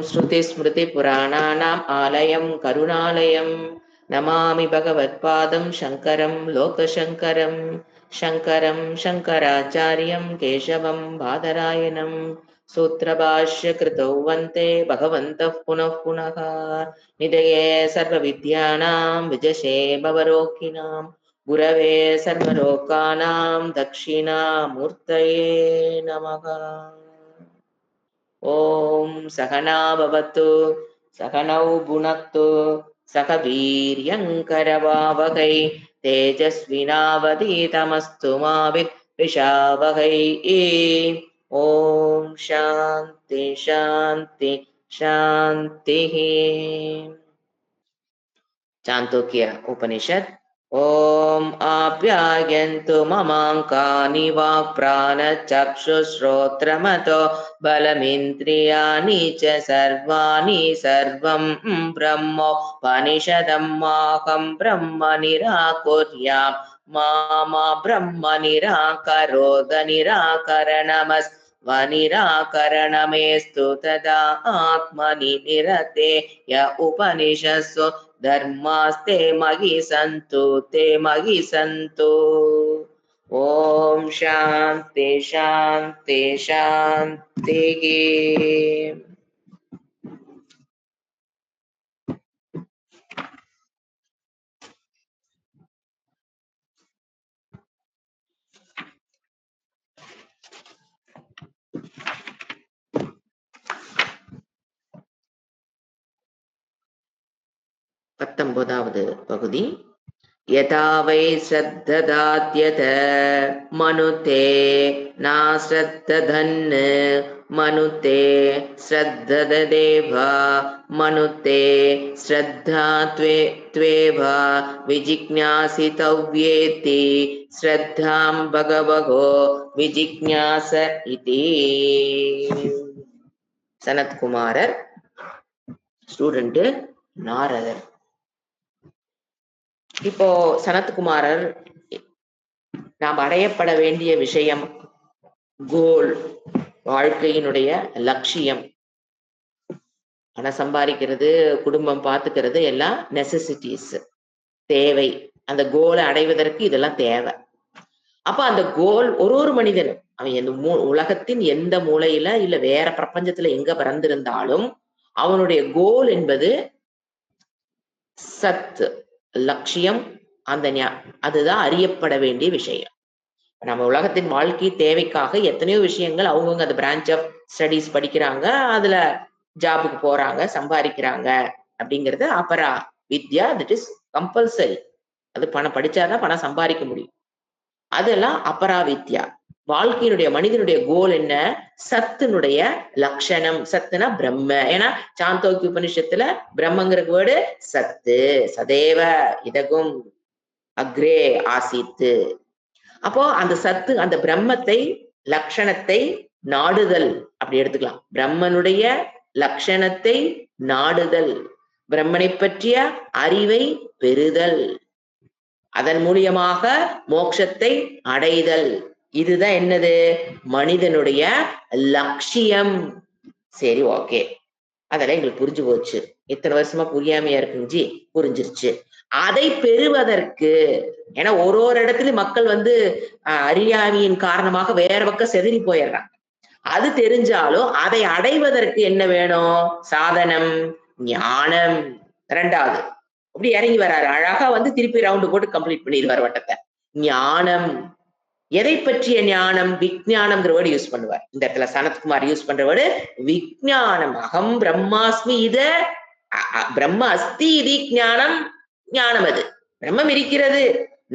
श्रुतिस्मृतिपुराणानाम् आलयं करुणालयं नमामि भगवत्पादं शङ्करं लोकशङ्करं शङ्करं शङ्कराचार्यं केशवं बादरायणं सूत्रभाष्यकृतौ वन्दे भगवन्तः पुनः पुनः निधये सर्वविद्यानां विजशे भवरोगिणां गुरवे सर्वलोकानां दक्षिणामूर्तये नमः। ओम सहना भवतु सहनौ भुनक्तु सह वीर्यङ्करवावहै तेजस्विनावधीतमस्तु मा विद्विषावहै। ओम शांति शांति शांतिः। चान्दोक्य उपनिषद। ओम आप्यायन्तु ममाङ्कानि वाक्प्राणचक्षुश्रोत्रमतो बलमिन्द्रियाणि च सर्वाणि सर्वं ब्रह्मोपनिषदं माहं ब्रह्म निराकुर्याम् मा ब्रह्म निराकरोद निराकरणमस्त्वनिराकरणमेस्तु तदा आत्मनि निरते य उपनिषत्सु धर्मास्ते मयि सन्तु ते मयि सन्तु। ओम शांति शांति शांतिः। பத்தொன்பதாவது பகுதி. यथा वै श्रद्धदात्यथ मनुते नाश्रद्धधन् मनुते श्रद्धदेव मनुते श्रद्धा त्वेव विजिज्ञासितव्येति श्रद्धां भगवहो विजिज्ञास इति। சனத் குமாரர், ஸ்டூடெண்ட் நாரதர். இப்போ சனத்குமாரர் நாம் அடையப்பட வேண்டிய விஷயம், கோல், வாழ்க்கையினுடைய லட்சியம், பணம் சம்பாதிக்கிறது, குடும்பம் பார்த்துக்கிறது எல்லாம் நெசசிட்டிஸ், தேவை. அந்த கோலை அடைவதற்கு இதெல்லாம் தேவை. அப்ப அந்த கோல் ஒரு மனிதனும் அவன் எந்த உலகத்தின் எந்த மூலையில இல்ல வேற பிரபஞ்சத்துல எங்க பிறந்திருந்தாலும் அவனுடைய கோல் என்பது சத், லட்சியம், அந்த அதுதான் அறியப்பட வேண்டிய விஷயம். நம்ம உலகத்தின் வாழ்க்கை தேவைக்காக எத்தனையோ விஷயங்கள் அவங்கவுங்க அந்த பிரான்ச் ஆஃப் ஸ்டடீஸ் படிக்கிறாங்க, அதுல ஜாபுக்கு போறாங்க, சம்பாதிக்கிறாங்க. அப்படிங்கிறது அபரா வித்யா, தட் இஸ் கம்பல்சரி. அது பணம் படிச்சாதான் பணம் சம்பாதிக்க முடியும். அதெல்லாம் அபரா வித்யா. வாழ்க்கையினுடைய மனிதனுடைய கோல் என்ன? சத்தினுடைய லட்சணம். சத்துனா பிரம்ம. ஏன்னா சாந்தோக்கிய உபனிஷத்துல பிரம்மங்கிற வேர்டு சத்து, சதேவ இதகும் அக்ரே ஆசித்து. அப்போ அந்த சத்து, அந்த பிரம்மத்தை லட்சணத்தை நாடுதல் அப்படி எடுத்துக்கலாம். பிரம்மனுடைய லட்சணத்தை நாடுதல், பிரம்மனை பற்றிய அறிவை பெறுதல், அதன் மூலியமாக மோட்சத்தை அடைதல். இதுதான் என்னது? மனிதனுடைய லட்சியம். சரி, ஓகே, அதெல்லாம் எங்களுக்கு புரிஞ்சு போச்சு. இத்தனை வருஷமா புரியாமையா இருக்குங்க ஜி, புரிஞ்சிருச்சு. அதை பெறுவதற்கு, ஏன்னா ஒரு இடத்துலயும் மக்கள் அறியாமையின் காரணமாக வேற பக்கம் செதறி போயிடுறாங்க. அது தெரிஞ்சாலும் அதை அடைவதற்கு என்ன வேணும்? சாதனம், ஞானம். ரெண்டாவது அப்படி இறங்கி வராரு, அழகா திருப்பி ரவுண்டு போட்டு கம்ப்ளீட் பண்ணிடுவார் வட்டத்தை. ஞானம். எதை பற்றிய ஞானம்? விஞ்ஞானம்ங்கிற வேர்டு யூஸ் பண்ணுவார் இந்த இடத்துல. சனத்குமார் யூஸ் பண்ற வேர்டு விஞ்ஞானம். அகம் பிரம்மாஸ்மி, இத பிரம்ம அஸ்தி இது ஞானம். ஞானம் அது பிரம்மம் இருக்கிறது,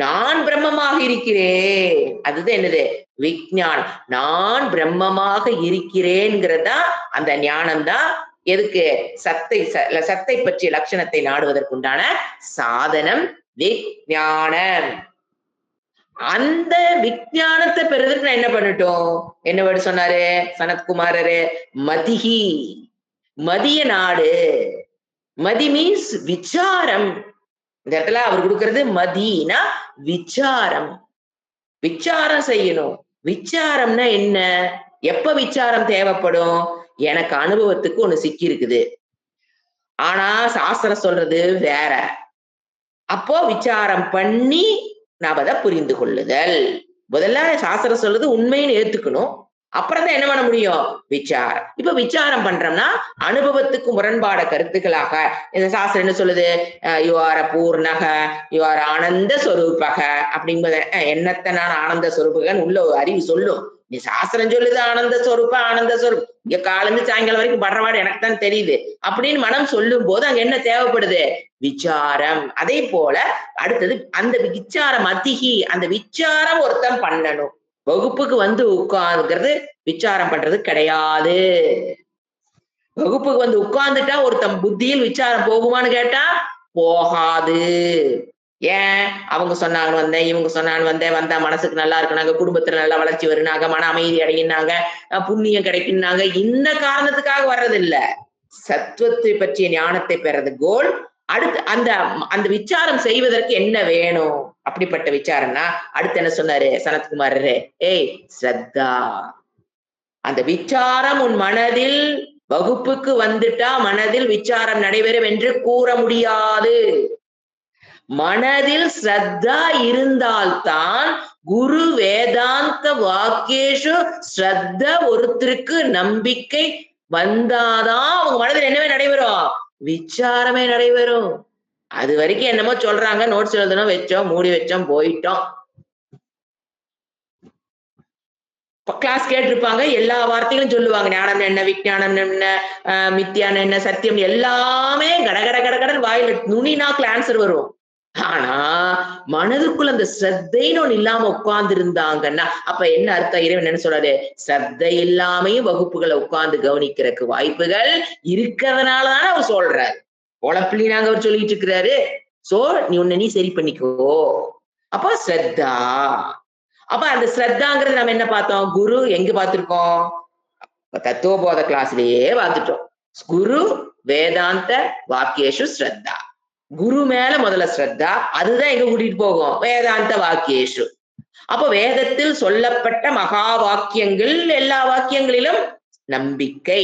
நான் பிரம்மமாக இருக்கிறேன். அதுதான் என்னது? விஞ்ஞானம். நான் பிரம்மமாக இருக்கிறேன்கிறதா அந்த ஞானம் தான். எதுக்கு? சத்தை பற்றிய லட்சணத்தை நாடுவதற்குண்டான சாதனம் விஞ்ஞானம். அந்த விஞ்ஞானத்தை பெறுவதற்கு நான் என்ன பண்ணட்டும்? என்ன வேர்டு சொன்னாரு சனத்குமாரரு? மதிஹி. மதிய நாடு. மதி மீன்ஸ் விசாரம். இந்த இடத்துல அவர் கொடுக்கிறது மதினா விசாரம். விசாரம் செய்யணும். விசாரம்னா என்ன? எப்ப விசாரம் தேவைப்படும்? எனக்கு அனுபவத்துக்கு ஒண்ணு சிக்கி இருக்குது. ஆனா சாஸ்திரம் சொல்றது வேற. அப்போ விசாரம் பண்ணி நாம அத புரிந்து கொள்ளுதல். முதல்ல சாஸ்திரம் சொல்றது உண்மைன்னு ஏத்துக்கணும். அப்புறம் தான் என்ன பண்ண முடியும்? விசாரம். இப்ப விசாரம் பண்றோம்னா, அனுபவத்துக்கு முரண்பாட கருத்துக்களாக இந்த சாஸ்திரம் என்ன சொல்லுது? யூ ஆர் அ பூர்ணக, யூ ஆர் ஆனந்த சொரூபக அப்படிங்கிறத என்னத்த நான் ஆனந்த சொரூபகன்னு உள்ள ஒரு அறிவு சொல்லும். நீ சாஸ்திரம் சொல்லுது ஆனந்த சொரூபம், ஆனந்த சொரூபம். இங்க காலையில சாயங்காலம் வரைக்கும் படுறவாடு எனக்கு தான் தெரியுது. அப்படின்னு மனம் சொல்லும் போது அங்க என்ன தேவைப்படுது? விசாரம். அதே போல அடுத்தது அந்த விசாரம் அதிகி, அந்த விசாரம் ஒருத்தன் பண்ணணும். வகுப்புக்கு வந்து உட்கார்ந்துக்கிறது விசாரம் பண்றது கிடையாது. வகுப்புக்கு வந்து உட்கார்ந்துட்டா ஒருத்தன் புத்தியில் விசாரம் போகுமான்னு கேட்டா போகாது. ஏன்? அவங்க சொன்னாங்கன்னு வந்தேன், இவங்க சொன்னான்னு வந்தேன், வந்தா மனசுக்கு நல்லா இருக்குனாங்க, குடும்பத்துல நல்லா வளர்ச்சி வருனாங்க, மன அமைதி அடையினாங்க, புண்ணியம் கிடைக்குன்னாங்க. இந்த காரணத்துக்காக வர்றதில்ல. சத்துவத்தை பற்றிய ஞானத்தை பெறது கோல். அடுத்து அந்த அந்த விசாரம் செய்வதற்கு என்ன வேணும்? அப்படிப்பட்ட விசாரம்னா, அடுத்து என்ன சொன்னாரு சனத்குமாரரு? ஏய் ஸ்ரத்தா. அந்த விசாரம் உன் மனதில் வகுப்புக்கு வந்துட்டா மனதில் விசாரம் நடைபெறும் என்று கூற முடியாது. மனதில் ஸ்ரத்தா இருந்தால்தான் குரு வேதாந்த வாக்கியேஷு ஸ்ரத்த ஒருத்தருக்கு நம்பிக்கை வந்தாதான் அவங்க மனதில் என்னவே நடைபெறும்? விசாரமே நடைபெறும். அது வரைக்கும் என்னமோ சொல்றாங்க, நோட்ஸ் எழுதணும், வச்சோம், மூடி வச்சோம், போயிட்டோம். கிளாஸ் கேட்டிருப்பாங்க, எல்லா வார்த்தைகளும் சொல்லுவாங்க. ஞானம் என்ன, விஞ்ஞானம் என்ன, மித்தியானம் என்ன, சத்தியம் எல்லாமே கடகட கடகடன் வாயில நுனி நாக்குல ஆன்சர் வரும். ஆனா மனதுக்குள்ள அந்த ஸ்ரத்தைன்னு ஒண்ணு இல்லாம உட்கார்ந்து இருந்தாங்கன்னா அப்ப என்ன அர்த்தம்? இறைவன் என்ன சொல்றாரு? ஸ்ரத்தை இல்லாமையும் வகுப்புகளை உட்கார்ந்து கவனிக்கிறதுக்கு வாய்ப்புகள் இருக்கிறதுனாலதானே அவர் சொல்றாரு. உழப்பிலினாங்க அவர் சொல்லிட்டு இருக்கிறாரு. சோ நீ உன்னை நீ சரி பண்ணிக்கோ. அப்ப ஸ்ரத்தா. அப்ப அந்த ஸ்ரத்தாங்கிறது நம்ம என்ன பார்த்தோம்? குரு எங்க பார்த்திருக்கோம்? தத்துவபோத கிளாஸ்லயே பார்த்துட்டோம். குரு வேதாந்த வாக்கியேஷு ஸ்ரத்தா. குரு மேல முதல்ல ஸ்ரத்தா, அதுதான் எங்க கூட்டிட்டு போகும்? வேதாந்த வாக்கியேஷு. அப்ப வேதத்தில் சொல்லப்பட்ட மகா வாக்கியங்கள் எல்லா வாக்கியங்களிலும் நம்பிக்கை.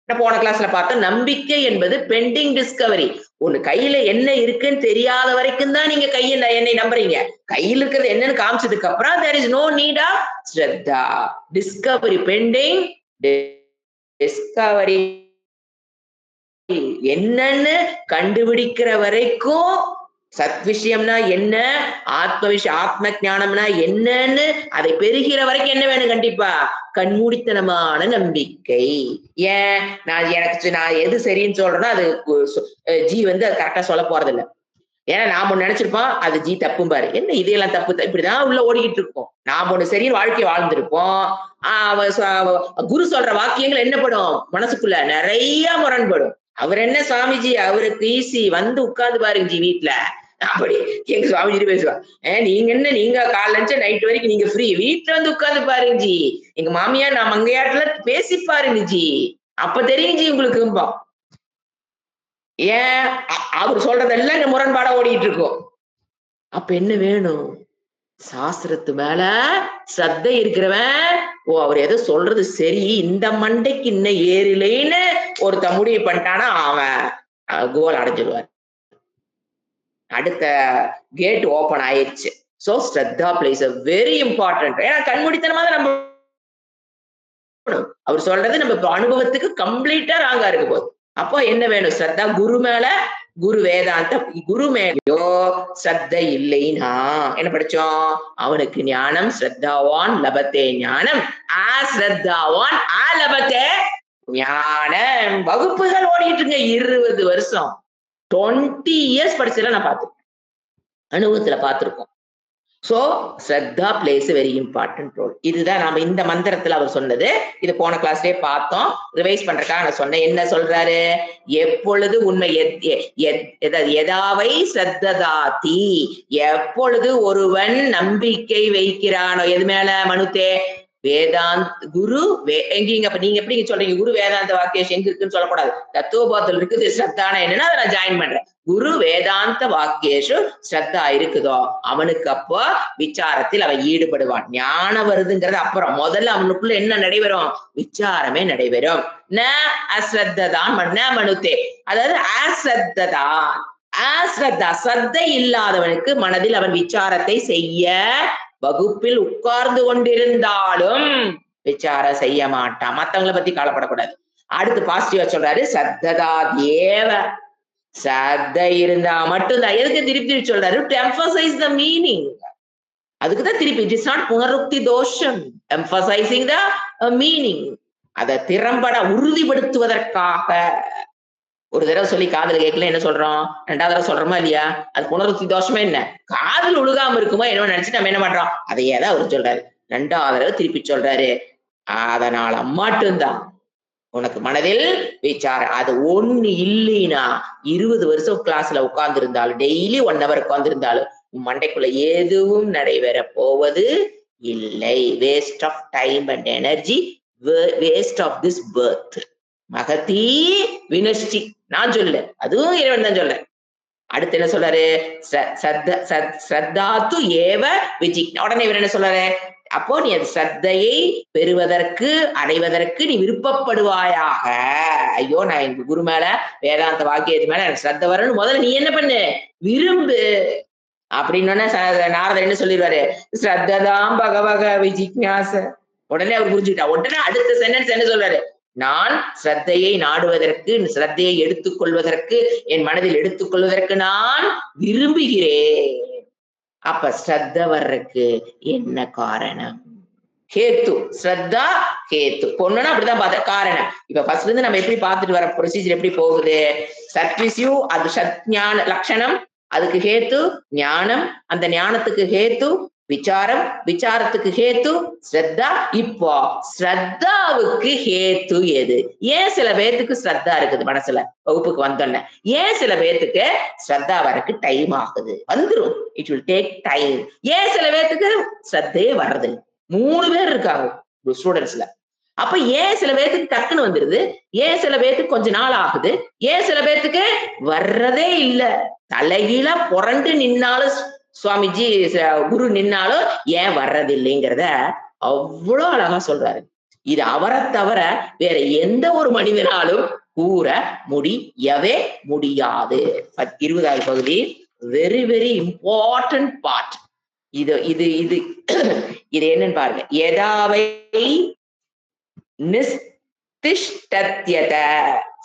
போன கிளாஸ்ல பார்த்தோம், நம்பிக்கை என்பது பெண்டிங் டிஸ்கவரி. ஒண்ணு கையில என்ன இருக்குன்னு தெரியாத வரைக்கும் தான் நீங்க என்னை நம்புறீங்க. கையில் இருக்கிறது என்னன்னு காமிச்சதுக்கு அப்புறம் there is no need of shraddha. Discovery pending discovery என்னன்னு கண்டுபிடிக்கிற வரைக்கும் சத் விஷயம்னா என்ன, ஆத்ம ஞானம்னா என்னன்னு அதை பெறுகிற வரைக்கும் என்ன வேணும்? கண்டிப்பா கண்மூடித்தனமான நம்பிக்கை. ஏன் நான் எது சரின்னு சொல்றேன்னா அது ஜி வந்து அது கரெக்டா சொல்ல போறது இல்லை. ஏன்னா நாம ஒண்ணு நினைச்சிருப்போம், அது ஜி தப்பும் பாரு. என்ன இதெல்லாம் தப்பு, இப்படிதான் உள்ள ஓடிக்கிட்டு இருக்கோம். நாம ஒண்ணு சரின்னு வாழ்க்கையை வாழ்ந்திருப்போம். குரு சொல்ற வாக்கியங்கள் என்ன படும்? மனசுக்குள்ள நிறைய முரண்படும். அவர் என்ன சுவாமிஜி, அவருக்கு ஈஸி, வந்து உட்கார்ந்து பாருங்க ஜி வீட்டுல. அப்படி எங்க சுவாமிஜி பேசுவா. நீங்க என்ன, நீங்க காலைல இருந்து நைட் வரைக்கும் நீங்க ஃப்ரீ, வீட்டுல வந்து உட்கார்ந்து பாருங்க ஜி. எங்க மாமியார் நான் மங்கையாட்டுல பேசி பாருங்க ஜி, அப்ப தெரியும் ஜி உங்களுக்கு. ஏன் அவர் சொல்றதெல்லாம் இந்த முரண்பாடா ஓடிட்டு இருக்கும். அப்ப என்ன வேணும்? சாஸ்திரத்து மேல ஸ்ரத்தை இருக்கிறவன், அவர் எதோ சொல்றது சரி, இந்த மண்டைக்கு இன்னும் ஏறிலைன்னு ஒருத்த முடிவு பண்ணிட்டானா அவன் கோல் அடைஞ்சிடுவார். அடுத்த கேட் ஓபன் ஆயிடுச்சு. So Shraddha place a very important. ஏன்னா கண்மூடித்தனமா தான் நம்ம அவர் சொல்றது நம்ம அனுபவத்துக்கு கம்ப்ளீட்டா ராங்கா இருக்க போகுது. அப்போ என்ன வேணும்? ஸ்ரத்தா. குரு மேல, குரு வேதாந்த குரு மேலோ ஸ்ரத்த இல்லைன்னா என்ன படிச்சோம்? அவனுக்கு ஞானம் ஸ்ரத்தாவான் லபத்தே ஞானம், ஸ்ரத்தாவான் லபத்தே ஞானம். வகுப்புகள் ஓடிட்டு இருங்க 20 வருஷம் 20 years படிச்சல நான் பார்த்திருக்கேன், அனுபவத்துல பார்த்திருக்கோம். சோ ஸ்ரத்தா பிளேஸ் வெரி இம்பார்ட்டன்ட் ரோல். இதுதான் நாம இந்த மந்திரத்துல அவர் சொன்னது. இது போன கிளாஸ்லயே பார்த்தோம், ரிவைஸ் பண்றதுக்காக நான் சொன்னேன். என்ன சொல்றாரு? எப்பொழுது உண்மை எதாவை ஸ்ரத்ததாதி, எப்பொழுது ஒருவன் நம்பிக்கை வைக்கிறானோ எது மேல? மனுத்தே குரு எங்கீங்க அப்ப நீங்க எப்படி சொல்றீங்க குரு வேதாந்த வாக்கியம் எங்க இருக்குன்னு சொல்லக்கூடாது. தத்துவபோதத்தில் இருக்குது ஸ்ரத்தான என்னன்னா அதை நான் ஜாயின் பண்றேன். குரு வேதாந்த வாக்கியேஷு ஸ்ரத்தா இருக்குதோ அவனுக்கு அப்போ விசாரத்தில் அவன் ஈடுபடுவான். ஞானம் வருதுங்கிறது அப்புறம், முதல்ல அவனுக்குள்ள என்ன நடைபெறும்? விசாரமே நடைபெறும். ந அஸ்ரத்தான் மனுத்தே, அதாவது அஸ்ரத்தான் ஸ்ரத்தை இல்லாதவனுக்கு மனதில் அவன் விசாரத்தை செய்ய வகுப்பில் உட்கார்ந்து கொண்டிருந்தாலும் விசாரம் செய்ய மாட்டான். மத்தவங்களை பத்தி கவலைப்படக்கூடாது. அடுத்து பாசிட்டிவா சொல்றாரு, சத்ததா தேவ, சத்தை இருந்தா மட்டும்தான். எதுக்கு திருப்பி சொல்றாரு? To emphasise the meaning. அதுக்குதான் திருப்பி, இட் இஸ் நாட் புனருக்தி தோஷம், எம்பசைசிங் த மீனிங். அதை திறம்பட உறுதிப்படுத்துவதற்காக. ஒரு தடவை சொல்லி காதல் கேட்கல என்ன சொல்றோம், ரெண்டாவது தடவை சொல்றோமா இல்லையா? அது புனருக்தி தோஷமே என்ன? காதல் ஒழுகாம இருக்குமோ என்ன நினைச்சு நம்ம என்ன பண்றோம், அதையே தான் அவர் சொல்றாரு. ரெண்டாவது தடவை திருப்பி சொல்றாரு, அதனால மட்டும்தான் உனக்கு மனதில் விசாரம். அது ஒண்ணு இல்லைன்னா 20 வருஷம் கிளாஸ்ல உட்கார்ந்து இருந்தாலும், டெய்லி 1 hour உட்கார்ந்து இருந்தாலும் மண்டைக்குள்ள எதுவும் நடைபெற போவது இல்லை. Waste of time and energy, waste of this birth. மகதி வினஷ்டி நான் சொல்ல, அதுவும் இறைவன் தான் சொல்ல. அடுத்து என்ன சொல்றாரு? ஸ்ரத்தாத்து ஏவ விஜிக். உடனே இவர் என்ன சொல்றாரு? அப்போ நீ அது ஸ்ரத்தையை பெறுவதற்கு அடைவதற்கு நீ விருப்பப்படுவாயாக. ஐயோ நான் எங்க குரு மேல வேதாந்த வாக்கியத்து மேல எனக்கு ஸ்ரத்த வரணும், முதல்ல நீ என்ன பண்ணு, விரும்பு அப்படின்னு. நாரதர் என்ன சொல்லிடுவாரு? ஸ்ரத்ததாம் பகவக விஜிக்ஞாச. உடனே அவர் புரிஞ்சுக்கிட்டா. உடனே அடுத்த சென்டென்ஸ் என்ன சொல்றாரு? நான் ஸ்ரத்தையை நாடுவதற்கு, ஸ்ரத்தையை எடுத்துக்கொள்வதற்கு, என் மனதில் எடுத்துக்கொள்வதற்கு நான் விரும்புகிறேன். அப்ப ஸ்ரத்த வர்றதுக்கு என்ன காரணம்? ஹேத்து. ஸ்ரத்தா ஹேத்து. பொண்ணுன்னா அப்படிதான் பார்த்த காரணம். இப்ப ஃபர்ஸ்ட்ல இருந்து நம்ம எப்படி பார்த்துட்டு வர ப்ரொசீஜர் எப்படி போகுது? சத்விஸ்யு, அது சத்ஞான லட்சணம், அதுக்கு ஹேத்து ஞானம், அந்த ஞானத்துக்கு ஹேத்து விசாரம், விசாரத்துக்கு ஹேத்து ஸ்ரத்தா. இப்போ ஸ்ரத்தாவுக்கு ஹேத்து எது? ஏன் சில பேர்த்துக்கு ஸ்ரத்தா இருக்குது மனசுல வகுப்புக்கு வந்தோன்ன, ஏன் சில பேர்த்துக்கு ஸ்ரத்தா வரக்கு டைம் ஆகுது? வந்துடும், இட் வில் டேக் டைம். ஏன் சில பேர்த்துக்கு ஸ்ரத்தையே வர்றது? 3 பேர் இருக்காங்க ஸ்டூடெண்ட்ஸ்ல. அப்ப ஏன் சில பேர்த்துக்கு டக்குன்னு வந்துருது, ஏன் சில பேர்த்துக்கு கொஞ்ச நாள் ஆகுது, ஏன் சில பேர்த்துக்கு வர்றதே இல்ல? தலைகீழ புரண்டு நின்னாலும் சுவாமிஜி குரு நின்னாலும் ஏன் வர்றது இல்லைங்கிறத அவ்வளவு அழகா சொல்றாரு. இது அவரை தவிர வேற எந்த ஒரு மனிதனாலும் கூற முடியவே முடியாது. 20வது பகுதி வெரி வெரி இம்பார்ட்டன்ட் பார்ட். இது இது இது இது என்னன்னு பாருங்க. எதாவை நிஸ்திஷ்டத்யத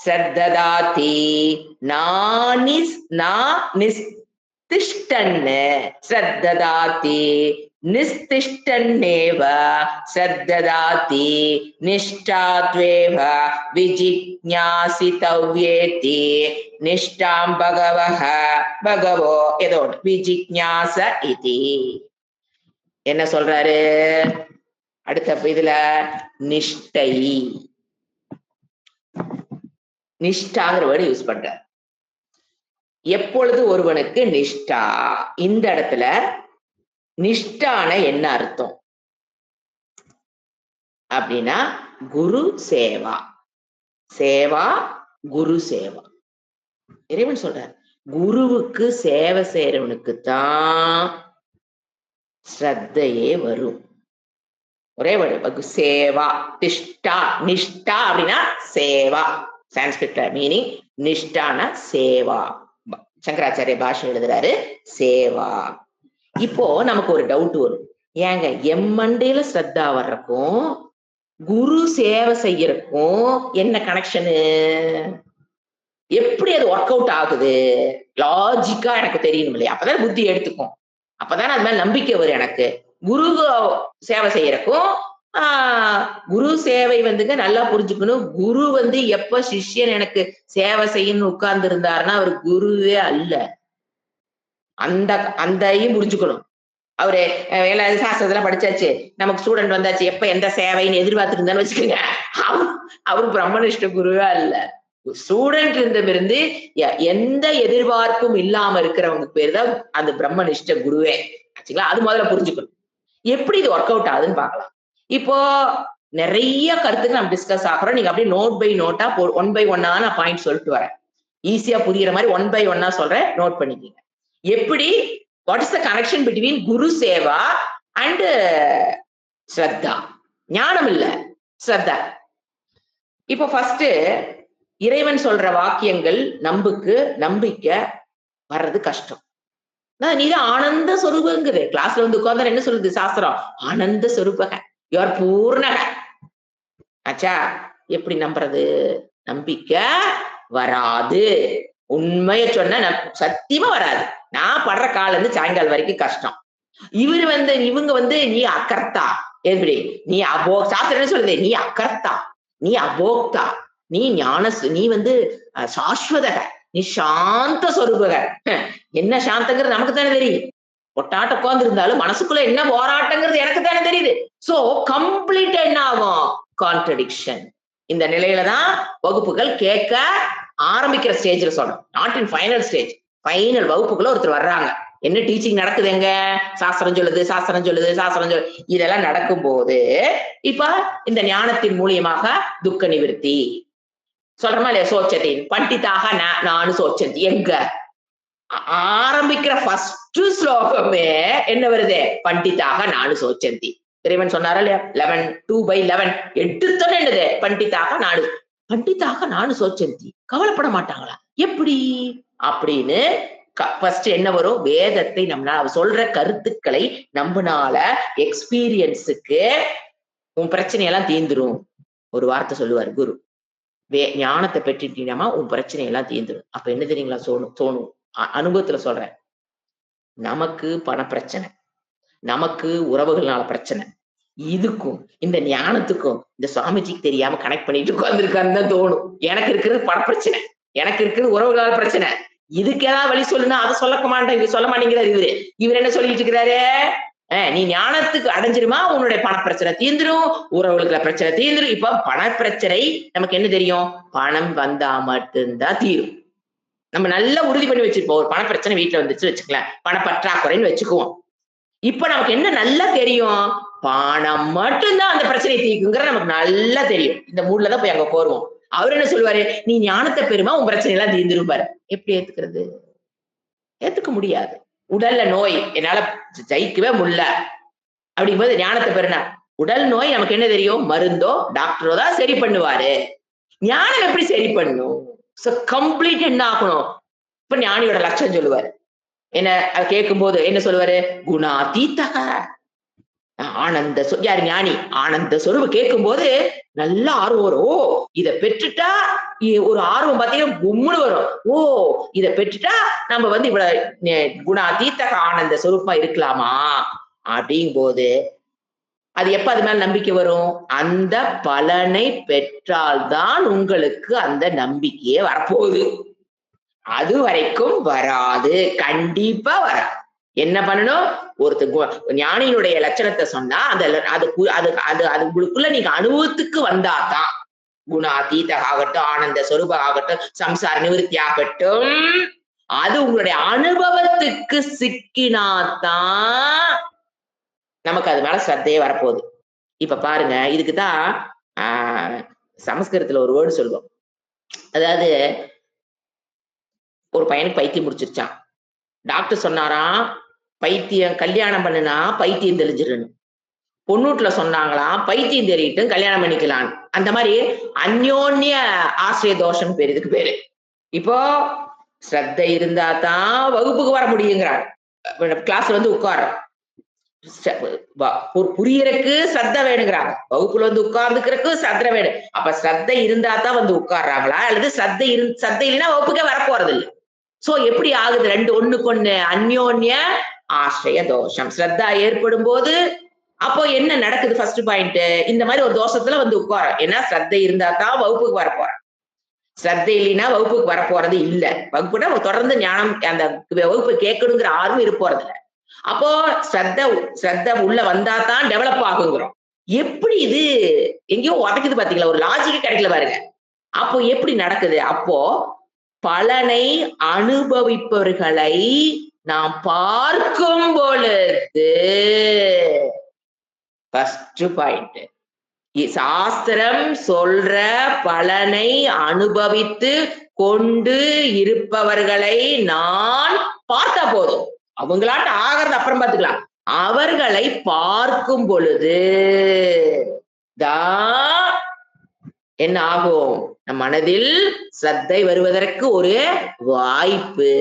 ஸ்ரத்ததாதி நிஸ்திஷ்டன்னு ஸ்ரத்ததாதி நிஸ்திஷ்டன்னேவ ஸ்ரத்ததாதி நிஷ்டாத்வேவ விஜிக்ஞாசிதவ்யேதி நிஷ்டாம் பகவோ ஏதோ விஜிக்ஞாச இதி. என்ன சொல்றாரு அடுத்த இதுல? நிஷ்டை, நிஷ்டாங்கிற வேர்டு யூஸ் பண்ற. எப்பொழுது ஒருவனுக்கு நிஷ்டா, இந்த இடத்துல நிஷ்டான என்ன அர்த்தம் அப்படின்னா குரு சேவா. சேவா குரு சேவா. இறைவன் சொல்றார், குருவுக்கு சேவை செய்யறவனுக்கு தான் ஸ்ரத்தையே வரும். ஒரே வழி சேவா. திஷ்டா, நிஷ்டா அப்படின்னா சேவா. சான்ஸ்கிரிட் மீனிங் நிஷ்டான சேவா. சங்கராச்சாரிய பாஷை எழுதுறாரு சேவா. இப்போ நமக்கு ஒரு டவுட் வரும், ஏங்க எம்மண்டையில ஸ்ரத்தா வர்றக்கும் குரு சேவை செய்யறக்கும் என்ன கனெக்ஷனு? எப்படி அது ஒர்க் அவுட் ஆகுது? லாஜிக்கா எனக்கு தெரியணும் இல்லையா? அப்பதான் புத்தி எடுத்துக்கும், அப்பதான் அது மேல நம்பிக்கை வரும் எனக்கு. குரு சேவை செய்யறக்கும் குரு சேவை வந்துங்க நல்லா புரிஞ்சுக்கணும். குரு எப்ப சிஷ்யன் எனக்கு சேவை செய்யணும்னு உட்கார்ந்து இருந்தாருன்னா அவர் குருவே அல்ல. அந்தையும் புரிஞ்சுக்கணும். அவரு வேலை சாஸ்திரத்துல படிச்சாச்சு, நமக்கு ஸ்டூடெண்ட் வந்தாச்சு, எப்ப எந்த சேவைன்னு எதிர்பார்த்துட்டு இருந்தான்னு வச்சுக்கோங்க, அவரு பிரம்மனிஷ்ட குருவே அல்ல. ஸ்டூடெண்ட் இருந்து எந்த எதிர்பார்ப்பும் இல்லாம இருக்கிறவங்க பேரு தான் அந்த பிரம்மனிஷ்ட குருவே. ஆச்சுங்களா? அது முதல்ல புரிஞ்சுக்கணும். எப்படி இது ஒர்க் அவுட் ஆகுதுன்னு பார்க்கலாம். இப்போ நிறைய கருத்துக்கு நம்ம டிஸ்கஸ் ஆகிறோம். நீங்க அப்படியே நோட் பை நோட்டா 1 பை 1 நான் பாயிண்ட் சொல்லிட்டு வரேன். ஈஸியா புரியுற மாதிரி 1 பை 1 சொல்றேன், நோட் பண்ணிக்கீங்க. எப்படி what is the connection between guru seva and shraddha? ஞானம் இல்ல, ஸ்ரத்தா. இப்போ ஃபர்ஸ்ட் இறைவன் சொல்ற வாக்கியங்கள் நம்பிக்கை வர்றது கஷ்டம். நீதான் ஆனந்த சொரூபங்குது. கிளாஸ்ல வந்து உட்கார்ந்தா என்ன சொல்லுது சாஸ்திரம்? ஆனந்த சொரூபக, யுவர் பூர்ணக. ஆச்சா? எப்படி நம்புறது? நம்பிக்கை வராது. உண்மைய சொன்ன சத்தியமா வராது. நான் படுற கால இருந்து சாயங்காலம் வரைக்கும் கஷ்டம். இவங்க வந்து நீ அகர்த்தா, எப்படி நீ சாஸ்திரம் என்ன சொல்லுது? நீ அகர்த்தா, நீ அபோக்தா, நீ நீ வந்து சாஸ்வதக, நீ சாந்த சொரூபக. என்ன சாந்தங்கிறது நமக்கு தானே தெரியும். பொட்டாட்ட உட்கார்ந்து இருந்தாலும் மனசுக்குள்ள என்ன போராட்டங்கிறது எனக்கு தானே தெரியுது. சோ கம்ப்ளீட்டா என்ன ஆகும்? கான்ட்ரடிக்ஷன். இந்த நிலையில தான் வகுப்புகள் கேட்க ஆரம்பிக்கிற ஸ்டேஜ்ல சொல்றோம். Not in final stage. Final வகுப்புக்குள்ள ஒருத்தர் வர்றாங்க. என்ன டீச்சிங் நடக்குது? எங்க சாஸ்திரம் சொல்லுது. இதெல்லாம் நடக்கும் போது இப்ப இந்த ஞானத்தின் மூலியமாக துக்க நிவர்த்தி சொல்றமா இல்லையா? சோச்சத்தின் பண்டிதாக நானு சோச்சந்தி. எங்க ஆரம்பிக்கிற ஃபர்ஸ்ட் ஸ்லோகமே என்ன வருது? பண்டிதாக நானு சோச்சந்தி. இறைவன் சொன்னாரா இல்லையா? 2/11 எடுத்தோன்னு என்னது? பண்டிதாக நானு சோச்சந்தி. கவலைப்பட மாட்டாங்களா? எப்படி அப்படின்னு ஃபர்ஸ்ட் என்ன வரும்? வேதத்தை நம்மளால சொல்ற கருத்துக்களை நம்மனால எக்ஸ்பீரியன்ஸுக்கு உன் பிரச்சனையெல்லாம் தீந்துரும். ஒரு வார்த்தை சொல்லுவார் குரு. ஞானத்தை பெற்றுட்டீங்கன்னா உன் பிரச்சனையெல்லாம் தீந்துரும். அப்ப என்ன தெரியுங்களா தோணும்? அனுபவத்துல சொல்றேன். நமக்கு பண பிரச்சனை, நமக்கு உறவுகள்னால பிரச்சனை, இதுக்கும் இந்த ஞானத்துக்கும் இந்த சுவாமிஜிக்கு தெரியாம கனெக்ட் பண்ணிட்டு உட்கார்ந்துருக்கான்னு தான் தோணும். எனக்கு இருக்கிறது பண பிரச்சனை, எனக்கு இருக்கிறது உறவுகளால பிரச்சனை. இதுக்கு ஏதாவது வழி சொல்லுன்னா அதை சொல்ல மாட்டேன், இவர் சொல்ல மாட்டேங்கிறாரு. இவர் என்ன சொல்லிட்டு இருக்கிறாரு? நீ ஞானத்துக்கு அடைஞ்சிருமா உன்னுடைய பண பிரச்சனை தீந்துரும், உறவுகளுக்குள்ள பிரச்சனை தீந்துரும். இப்ப பண பிரச்சனை நமக்கு என்ன தெரியும்? பணம் வந்தா மட்டும்தான் தீரும். நம்ம நல்லா உறுதி பண்ணி வச்சிருப்போம். ஒரு பண பிரச்சனை வீட்டுல வந்துச்சு வச்சுக்கலாம், பண பற்றாக்குறைன்னு வச்சுக்குவோம். இப்ப நமக்கு என்ன நல்லா தெரியும்? பணம் மட்டும்தான் அந்த பிரச்சனையை தீர்க்குங்கிற நமக்கு நல்லா தெரியும். இந்த மூட்ல தான் போய் அங்க போருவோம். அவர் என்ன சொல்லுவாரு? நீ ஞானத்தை பெறுமா உன் பிரச்சனை எல்லாம் தீர்ந்துருப்பாரு. எப்படி ஏத்துக்கிறது? ஏத்துக்க முடியாது. உடல்ல நோய் என்னால ஜெயிக்கவே முடியல அப்படிங்கும்போது ஞானத்தை பெறுனா, உடல் நோய் நமக்கு என்ன தெரியும்? மருந்தோ டாக்டரோ தான் சரி பண்ணுவாரு. ஞானம் எப்படி சரி பண்ணும்? கம்ப்ளீட் என்ன ஆகணும்? இப்ப ஞானியோட லட்சம் சொல்லுவாரு. என்ன அதை கேட்கும் போது என்ன சொல்லுவாரு? குணாதீதக ஆனந்த. யாரு? ஞானி. ஆனந்த சொரூபம் கேட்கும் போது நல்ல ஆர்வம் வரும். ஓ இதை பெற்றுட்டா ஒரு ஆர்வம் பாத்தீங்கன்னா கும்முன்னு வரும். ஓ இதை பெற்றுட்டா நம்ம வந்து இவ்வளவு குணாதீதக ஆனந்த சொரூபமா இருக்கலாமா அப்படிங்கும் போது அது எப்ப அது மேல நம்பிக்கை வரும்? அந்த பலனை பெற்றால்தான் உங்களுக்கு அந்த நம்பிக்கையே வரப்போகுது. அது வரைக்கும் வராது, கண்டிப்பா வராது. என்ன பண்ணணும்? ஒருத்தர் ஞானியினுடைய லட்சணத்தை சொன்னா அது உங்களுக்குள்ள நீங்க அனுபவத்துக்கு வந்தாதான், குணாதீத ஆகட்டும், ஆனந்த சொரூப ஆகட்டும், சம்சார நிவர்த்தி ஆகட்டும், அது உங்களுடைய அனுபவத்துக்கு சிக்கினாதான் நமக்கு அது மேல ஸ்ரத்தையே வரப்போகுது. இப்ப பாருங்க, இதுக்குதான் சமஸ்கிருதத்துல ஒரு வேர்டு சொல்லுவோம். அதாவது ஒரு பையனுக்கு பைத்தியம் முடிச்சிருச்சான். டாக்டர் சொன்னாராம், பைத்தியம் கல்யாணம் பண்ணுனா பைத்தியம் தெளிஞ்சிடணும். பொண்ணூட்ல சொன்னாங்களாம், பைத்தியம் தெரியட்டும் கல்யாணம் பண்ணிக்கலாம். அந்த மாதிரி அந்யோன்ய ஆசிரிய தோஷம் பேரு, இதுக்கு பேரு. இப்போ ஸ்ரத்தை இருந்தா தான் வகுப்புக்கு வர முடியுங்கிறார். கிளாஸ்ல வந்து உட்கார்றோம், புரியறதுக்கு ஸ்ரத்த வேணுங்கிறாங்க. வகுப்புல வந்து உட்கார்ந்துக்கிறதுக்கு ஸ்ரத்த வேணும். அப்ப ஸ்ரத்தை இருந்தா தான் வந்து உட்கார்றாங்களா, அல்லது ஸ்ரத்தை இல்லைன்னா வகுப்புக்கே வர போறது இல்லை. சோ எப்படி ஆகுது? ரெண்டு ஒண்ணுக்கு ஒண்ணு அந்யோன்ய ஆசிரிய தோஷம். ஸ்ரத்தா ஏற்படும் போது அப்போ என்ன நடக்குது? ஃபர்ஸ்ட் பாயிண்ட், இந்த மாதிரி ஒரு தோஷத்துல வந்து உட்கார. ஏன்னா ஸ்ரத்தை இருந்தா தான் வகுப்புக்கு வர போறேன், ஸ்ரத்தை இல்லைன்னா வகுப்புக்கு வர போறது இல்ல. வகுப்புனா தொடர்ந்து ஞானம் அந்த வகுப்பு கேட்கணுங்கிற ஆர்வம் இருப்போறது இல்லை. அப்போ ஸ்ரத்த உள்ள வந்தா தான் டெவலப் ஆகுங்கிறோம். எப்படி இது எங்கேயோ உதைக்குது பாத்தீங்களா? ஒரு லாஜிக்கு கிடைக்கல பாருங்க. அப்போ எப்படி நடக்குது? அப்போ பலனை அனுபவிப்பவர்களை நாம் பார்க்கும் பொழுது ஃபர்ஸ்ட் பாயிண்ட். சாஸ்திரம் சொல்ற பலனை அனுபவித்து கொண்டு இருப்பவர்களை நான் பார்த்தா போதும். அவங்களாட்ட ஆகிறது அப்புறம் பார்த்துக்கலாம். அவர்களை பார்க்கும் பொழுது தான் என்ன ஆகும்? நம் மனதில் ஸ்ரத்தை வருவதற்கு ஒரு வாய்ப்பு.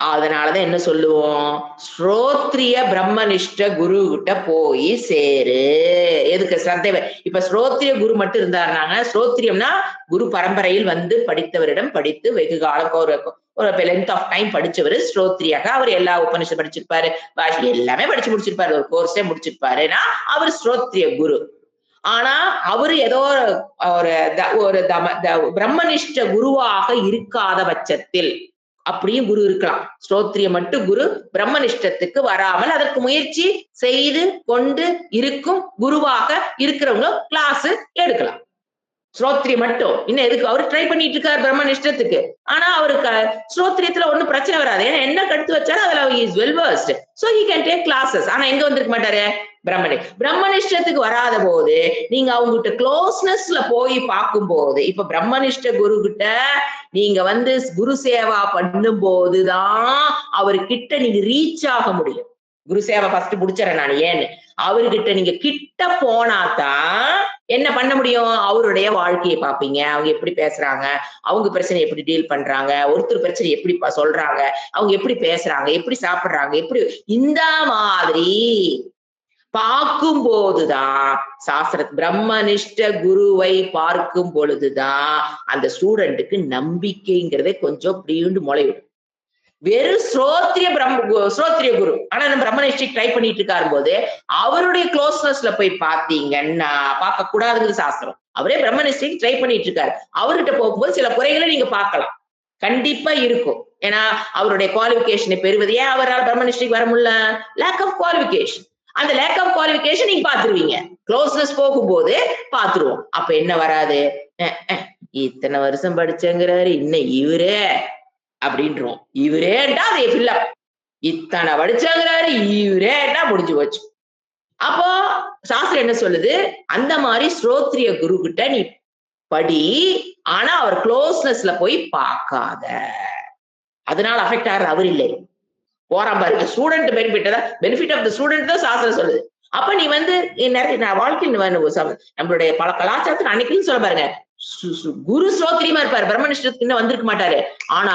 அதனாலதான் என்ன சொல்லுவோம்? ஸ்ரோத்ரிய பிரம்மனிஷ்ட குரு கிட்ட போய் சேரு. எதுக்கு? ஸ்ரத்தை. இப்ப ஸ்ரோத்ரிய குரு மட்டும் இருந்தாருனாங்க. ஸ்ரோத்ரியம்னா குரு பரம்பரையில் வந்து படித்தவரிடம் படித்து வெகு காலம் ஒரு லென்த் ஆஃப் டைம் படிச்சவரு ஸ்ரோத்ரியாக. அவர் எல்லா உபனிஷம் படிச்சிருப்பாரு, எல்லாமே படிச்சு முடிச்சிருப்பாரு, ஒரு கோர்ஸே முடிச்சிருப்பாருன்னா அவர் ஸ்ரோத்ரிய குரு. ஆனா அவரு ஏதோ ஒரு பிரம்மனிஷ்ட குருவாக இருக்காத பட்சத்தில் அப்படியும் குரு இருக்கலாம். ஸ்ரோத்ரியம் மட்டும் குரு பிரம்மனிஷ்டத்துக்கு வராமல் அதற்கு முயற்சி செய்து கொண்டு இருக்கும் குருவாக இருக்கிறவங்க கிளாஸ் எடுக்கலாம். ஸ்ரோத்ரியம் மட்டும் இன்னும் எதுக்கு அவரு ட்ரை பண்ணிட்டு இருக்காரு பிரம்மனிஷ்டத்துக்கு. ஆனா அவருக்கு ஸ்ரோத்ரியத்துல ஒண்ணும் பிரச்சனை வராது. ஏன்னா என்ன கடுத்து வச்சாலும் அதுல is well versed. So he can take classes. ஆனா எங்க வந்திருக்க மாட்டாரு? பிரம்மனிஷ்டத்துக்கு வராத போது நீங்க அவங்ககிட்ட க்ளோஸ்னஸ்ல போய் பார்க்கும் போது, இப்ப பிரம்மனிஷ்ட குரு கிட்ட நீங்க வந்து குரு சேவா பண்ணும் போதுதான் அவர்கிட்ட நீங்க ரீச் ஆக முடியும். குரு சேவை ஃபர்ஸ்ட் முடிச்சிடறேன் நான் ஏன்னு. அவர்கிட்ட நீங்க கிட்ட போனாதான் என்ன பண்ண முடியும்? அவருடைய வாழ்க்கையை பார்ப்பீங்க. அவங்க எப்படி பேசுறாங்க, அவங்க பிரச்சனை எப்படி டீல் பண்றாங்க, ஒருத்தர் பிரச்சனை எப்படி சொல்றாங்க, அவங்க எப்படி பேசுறாங்க, எப்படி சாப்பிடுறாங்க, எப்படி இந்த மாதிரி பார்க்கும் போதுதான் சாஸ்திர பிரம்மனிஷ்ட குருவை பார்க்கும் பொழுதுதான் அந்த ஸ்டூடெண்ட்டுக்கு நம்பிக்கைங்கிறதே கொஞ்சம் பிரியுண்டு முளைவிடும். வெறும் ஸ்ரோத்ரிய குரு ஆனா நம்ம பிரம்மனிஷ்டிக் ட்ரை பண்ணிட்டு இருக்காரு போது அவருடைய க்ளோஸ்னஸ்ல போய் பாத்தீங்கன்னா பார்க்க கூடாதுங்கிறது சாஸ்திரம். அவரே பிரம்மனிஷ்டிக் ட்ரை பண்ணிட்டு இருக்காரு. அவர்கிட்ட போகும்போது சில குறைகளை நீங்க பார்க்கலாம், கண்டிப்பா இருக்கும். ஏன்னா அவருடைய குவாலிபிகேஷனை பெறுவது. ஏன் அவரால் பிரம்மனிஷ்டிக் வர முடியல? Lack of qualification. அந்த லேக் ஆஃப் குவாலிபிகேஷன் நீங்க பாத்துருவீங்க. க்ளோஸ்னஸ் போகும்போது பாத்துருவோம். அப்ப என்ன வராது? இத்தனை வருஷம் படிச்சங்கிறாரு இன்னும் இவரே அப்படின்றோம். இவரேட்டா அதை ஃபில்லப். இத்தனை படிச்சங்கிறாரு இவரேட்டா முடிஞ்சு போச்சு. அப்போ சாஸ்திரம் என்ன சொல்லுது? அந்த மாதிரி ஸ்ரோத்ரிய குரு கிட்ட நீ படி, ஆனா அவர் க்ளோஸ்னஸ்ல போய் பார்க்காத. அதனால அஃபெக்ட் ஆகிறது அவர் இல்லை, போறான் பாருங்க. Student benefit of the student தான் சாஸ்திரம் சொல்லுது. அப்ப நீ வந்து நிறைய வாழ்க்கையில் நம்மளுடைய பல கலாச்சாரத்துக்கு அன்னைக்குன்னு சொல்ல பாருங்க, குரு ஸ்ரோத்ரியமா இருப்பாரு, பிரம்மனிஷ்டத்துக்கு இன்னும் வந்திருக்க மாட்டாரு. ஆனா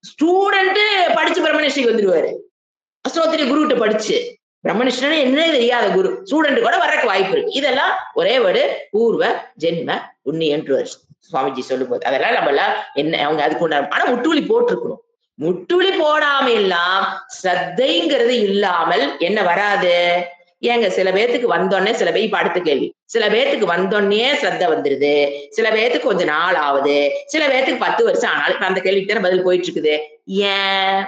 ஸ்டூடெண்ட் படிச்சு பிரம்மனிஷ்டத்துக்கு வந்துருவாரு. ஸ்ரோத்ரிய குரு கிட்ட படிச்சு பிரம்மனிஷ்டன் என்ன தெரியாத குரு ஸ்டூடெண்ட் கூட வர்றதுக்கு வாய்ப்பு இருக்கு. இதெல்லாம் ஒரே வேர்டு பூர்வ ஜென்ம புண்ணியன்று சுவாமிஜி சொல்லும் போது அதெல்லாம் நம்ம எல்லாம் என்ன அவங்க அதுக்கு உண்டான. ஆனா முட்டுவலி போட்டிருக்கணும். முட்டுவலி போடாம எல்லாம் ஸ்ரத்தைங்கிறது இல்லாமல் என்ன வராது? ஏங்க சில பேத்துக்கு வந்தோடனே சில பேர் இப்ப அடுத்த கேள்வி, சில பேத்துக்கு வந்தோடனே ஸ்ரத்த வந்துருது, சில பேத்துக்கு கொஞ்ச நாள் ஆகுது, சில பேத்துக்கு 10 வருஷம் ஆனாலும் அந்த கேள்விக்கு தானே பதில் போயிட்டு இருக்குது. ஏன்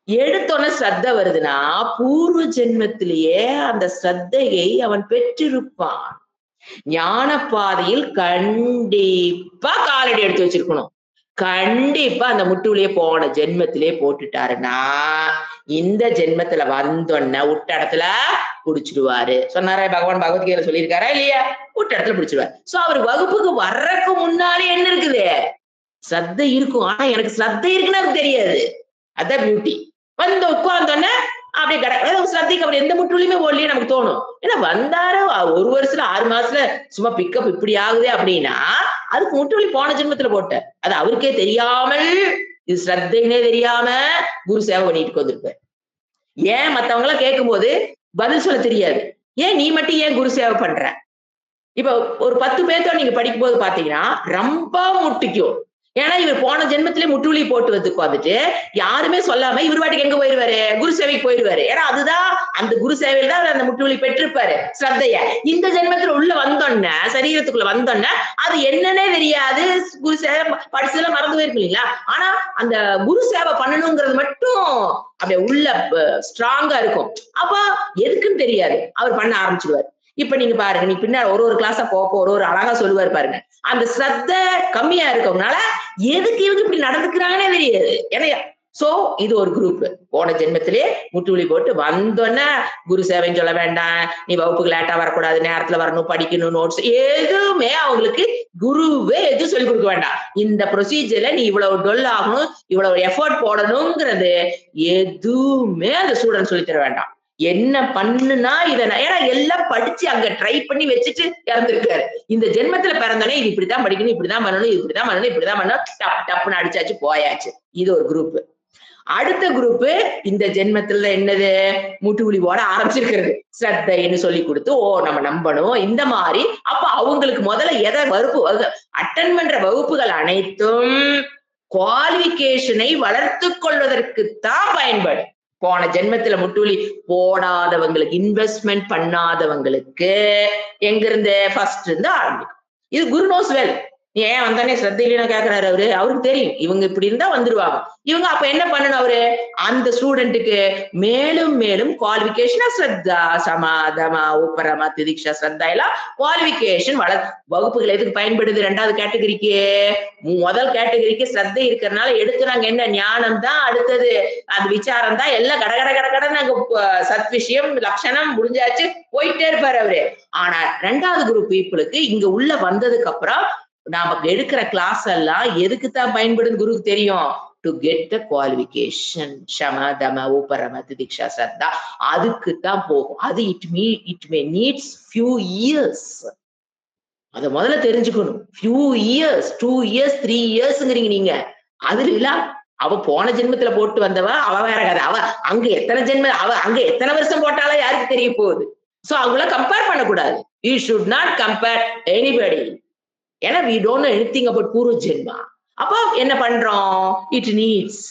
எடுத்தோன்னே ஸ்ரத்த வருதுன்னா பூர்வ ஜென்மத்திலேயே அந்த ஸ்ரத்தையை அவன் பெற்றிருப்பான். ஞான பாதையில் கண்டிப்பா காலடி எடுத்து வச்சிருக்கணும். கண்டிப்பா அந்த முட்டுவிலேயே போன ஜென்மத்திலே போட்டுட்டாருன்னா இந்த ஜென்மத்துல வந்தோன்ன விட்ட இடத்துல புடிச்சிடுவாரு. சொன்னாரா பகவான் பகவத்கீதையில சொல்லியிருக்காரா இல்லையா? விட்ட இடத்துல புடிச்சிடுவாரு. சோ அவர் வகுப்புக்கு வர்றதுக்கு முன்னாலே என்ன இருக்குது? ஸ்ரத்தை இருக்கும். ஆனா எனக்கு ஸ்ரத்தை இருக்குன்னு எனக்கு தெரியாது. அதான் பியூட்டி. வந்து உட்கார்ந்தோன்னே அப்படியே கடை ஸ்ரத்தைக்கு அப்படி எந்த முட்டுலையுமே ஓடலையே நமக்கு தோணும். ஏன்னா வந்தாரு 1 வருஷத்துல 6 மாசத்துல சும்மா பிக்கப் இப்படி ஆகுது அப்படின்னா அதுக்கு முட்டுவலி போன ஜென்மத்துல போட்ட அது அவருக்கே தெரியாமல், இது ஸ்ரத்தைன்னே தெரியாம குரு சேவை பண்ணிட்டு வந்திருப்பாரு. ஏன் மத்தவங்க எல்லாம் கேட்கும் போது பதில் சொல்ல தெரியாது. ஏன் நீ மட்டும் ஏன் குரு சேவை பண்ற? இப்ப ஒரு 10 பேர்த்தோட நீங்க படிக்கும் போது பாத்தீங்கன்னா ரொம்ப முட்டிக்கும். ஏன்னா இவர் போன ஜென்மத்திலே முட்டுவலி போட்டு வந்துட்டு யாருமே சொல்லாம இவர் வாட்டுக்கு எங்க போயிருவாரு? குரு சேவைக்கு போயிருவாரு. ஏன்னா அதுதான் அந்த குரு சேவையில தான் அந்த முட்டுவலி பெற்றிருப்பாரு ஸ்ரத்தைய. இந்த ஜென்மத்துல உள்ள வந்தோன்ன சரீரத்துக்குள்ள வந்தோன்ன அது என்னன்னே தெரியாது. குரு சேவை படிச்சதெல்லாம் மறந்து போயிருக்கீங்களா? ஆனா அந்த குரு சேவை பண்ணணுங்கிறது மட்டும் அப்படியே உள்ள ஸ்ட்ராங்கா இருக்கும். அப்ப எதுக்குன்னு தெரியாது, அவர் பண்ண ஆரம்பிச்சிடுவாரு. இப்ப நீங்க பாருங்க, நீ பின்னாடி ஒரு கிளாஸா போக ஒரு அழகா சொல்லுவாரு பாருங்க. அந்த ஸ்ரத்த கம்மியா இருக்கவங்கனால எதுக்கு இவங்க இப்படி நடந்துக்கிறாங்கன்னே தெரியாது. ஏன்னா சோ இது ஒரு குரூப். போன ஜென்மத்திலேயே முட்டுவலி போட்டு வந்தோன்னே குரு சேவைன்னு சொல்ல வேண்டாம், நீ வகுப்புக்கு லேட்டா வரக்கூடாது, நேரத்துல வரணும், படிக்கணும், நோட்ஸ் எதுவுமே அவங்களுக்கு குருவே எதுவும் சொல்லிக் கொடுக்க வேண்டாம். இந்த ப்ரொசீஜர்ல நீ இவ்வளவு டொல் ஆகணும், இவ்வளவு எஃபர்ட் போடணுங்கிறது எதுவுமே அந்த ஸ்டூடெண்ட் சொல்லி தர வேண்டாம். என்ன பண்ணுனா இதை ஏன்னா எல்லாம் படிச்சு அங்க ட்ரை பண்ணி வச்சுட்டு இறந்துருக்காரு. இந்த ஜென்மத்துல பிறந்தோடனே இது இப்படித்தான் படிக்கணும், இப்படிதான் பண்ணணும், இப்படிதான் பண்ணணும், இப்படிதான் பண்ணணும், டப் டப்புன்னு அடிச்சாச்சு போயாச்சு. இது ஒரு குரூப். அடுத்த குரூப் இந்த ஜென்மத்துல என்னது முட்டுகுழி போட ஆரம்பிச்சிருக்கிறது. ஸ்ரத்தைன்னு சொல்லி கொடுத்து ஓ நம்ம நம்பணும் இந்த மாதிரி. அப்ப அவங்களுக்கு முதல்ல எதை வகுப்பு அட்டன் பண்ற வகுப்புகள் அனைத்தும் குவாலிபிகேஷனை வளர்த்து கொள்வதற்குத்தான் பயன்படும். போன ஜென்மத்துல முட்டுவலி போடாதவங்களுக்கு, இன்வெஸ்ட்மெண்ட் பண்ணாதவங்களுக்கு எங்கிருந்து ஃபர்ஸ்ட் இருந்து ஆரம்பிக்கும். இது குரு நோஸ் வெல். ஏன் வந்தானே ஸ்ரத்தையில கேட்கிறாரு அவரு, அவருக்கு தெரியும் இவங்க இப்படி இருந்தா வந்துருவாங்க. இவங்க அப்ப என்ன பண்ணணும் அவரு, அந்த ஸ்டூடெண்ட்டுக்கு மேலும் மேலும் குவாலிபிகேஷன் ஸ்ரத்தா சமாதமா உபரமா திதிக்ஷா ஸ்ரத்தா எல்லாம் குவாலிபிகேஷன் வகுப்புகள் எதுக்கு பயன்படுது? ரெண்டாவது கேட்டகரிக்கு, முதல் கேட்டகரிக்கு ஸ்ரத்தை இருக்கிறதுனால எடுத்து நாங்க என்ன ஞானம் தான், அடுத்தது அது விசாரம் தான், எல்லாம் கடகட நாங்க சத் விஷயம் லட்சணம் முடிஞ்சாச்சு போயிட்டே இருப்பாரு அவரு. ஆனா ரெண்டாவது குரூப் பீப்புளுக்கு இங்க உள்ள வந்ததுக்கு அப்புறம் நாம எடுக்கிற கிளாஸ் எல்லாம் எதுக்குத்தான் பயன்படுது குருக்கு தெரியும். டு கெட் த குவாலிபிகேஷன் ஷம தம உபரம திதிக்ஷா ஸ்ரத்தா அதுக்குத்தான் போகும். அது it may needs few years. அத முதல்ல தெரிஞ்சுக்கணும். ஃபியூ இயர்ஸ், 2 இயர்ஸ் 3 இயர்ஸ்ங்கிறீங்க நீங்க. அதுல இல்ல அவ போன ஜென்மத்துல போட்டு வந்தவ அவ வேற கதை. அவ அங்க எத்தனை ஜென்ம அவ அங்க எத்தனை வருஷம் போட்டாலும் யாருக்கு தெரிய போகுது. சோ அவங்கள கம்பேர் பண்ணக்கூடாது. You should not compare anybody. ஏன்னா we don't know anything about பூர்வ ஜென்மா. அப்போ என்ன பண்றோம், இட் நீட்ஸ்.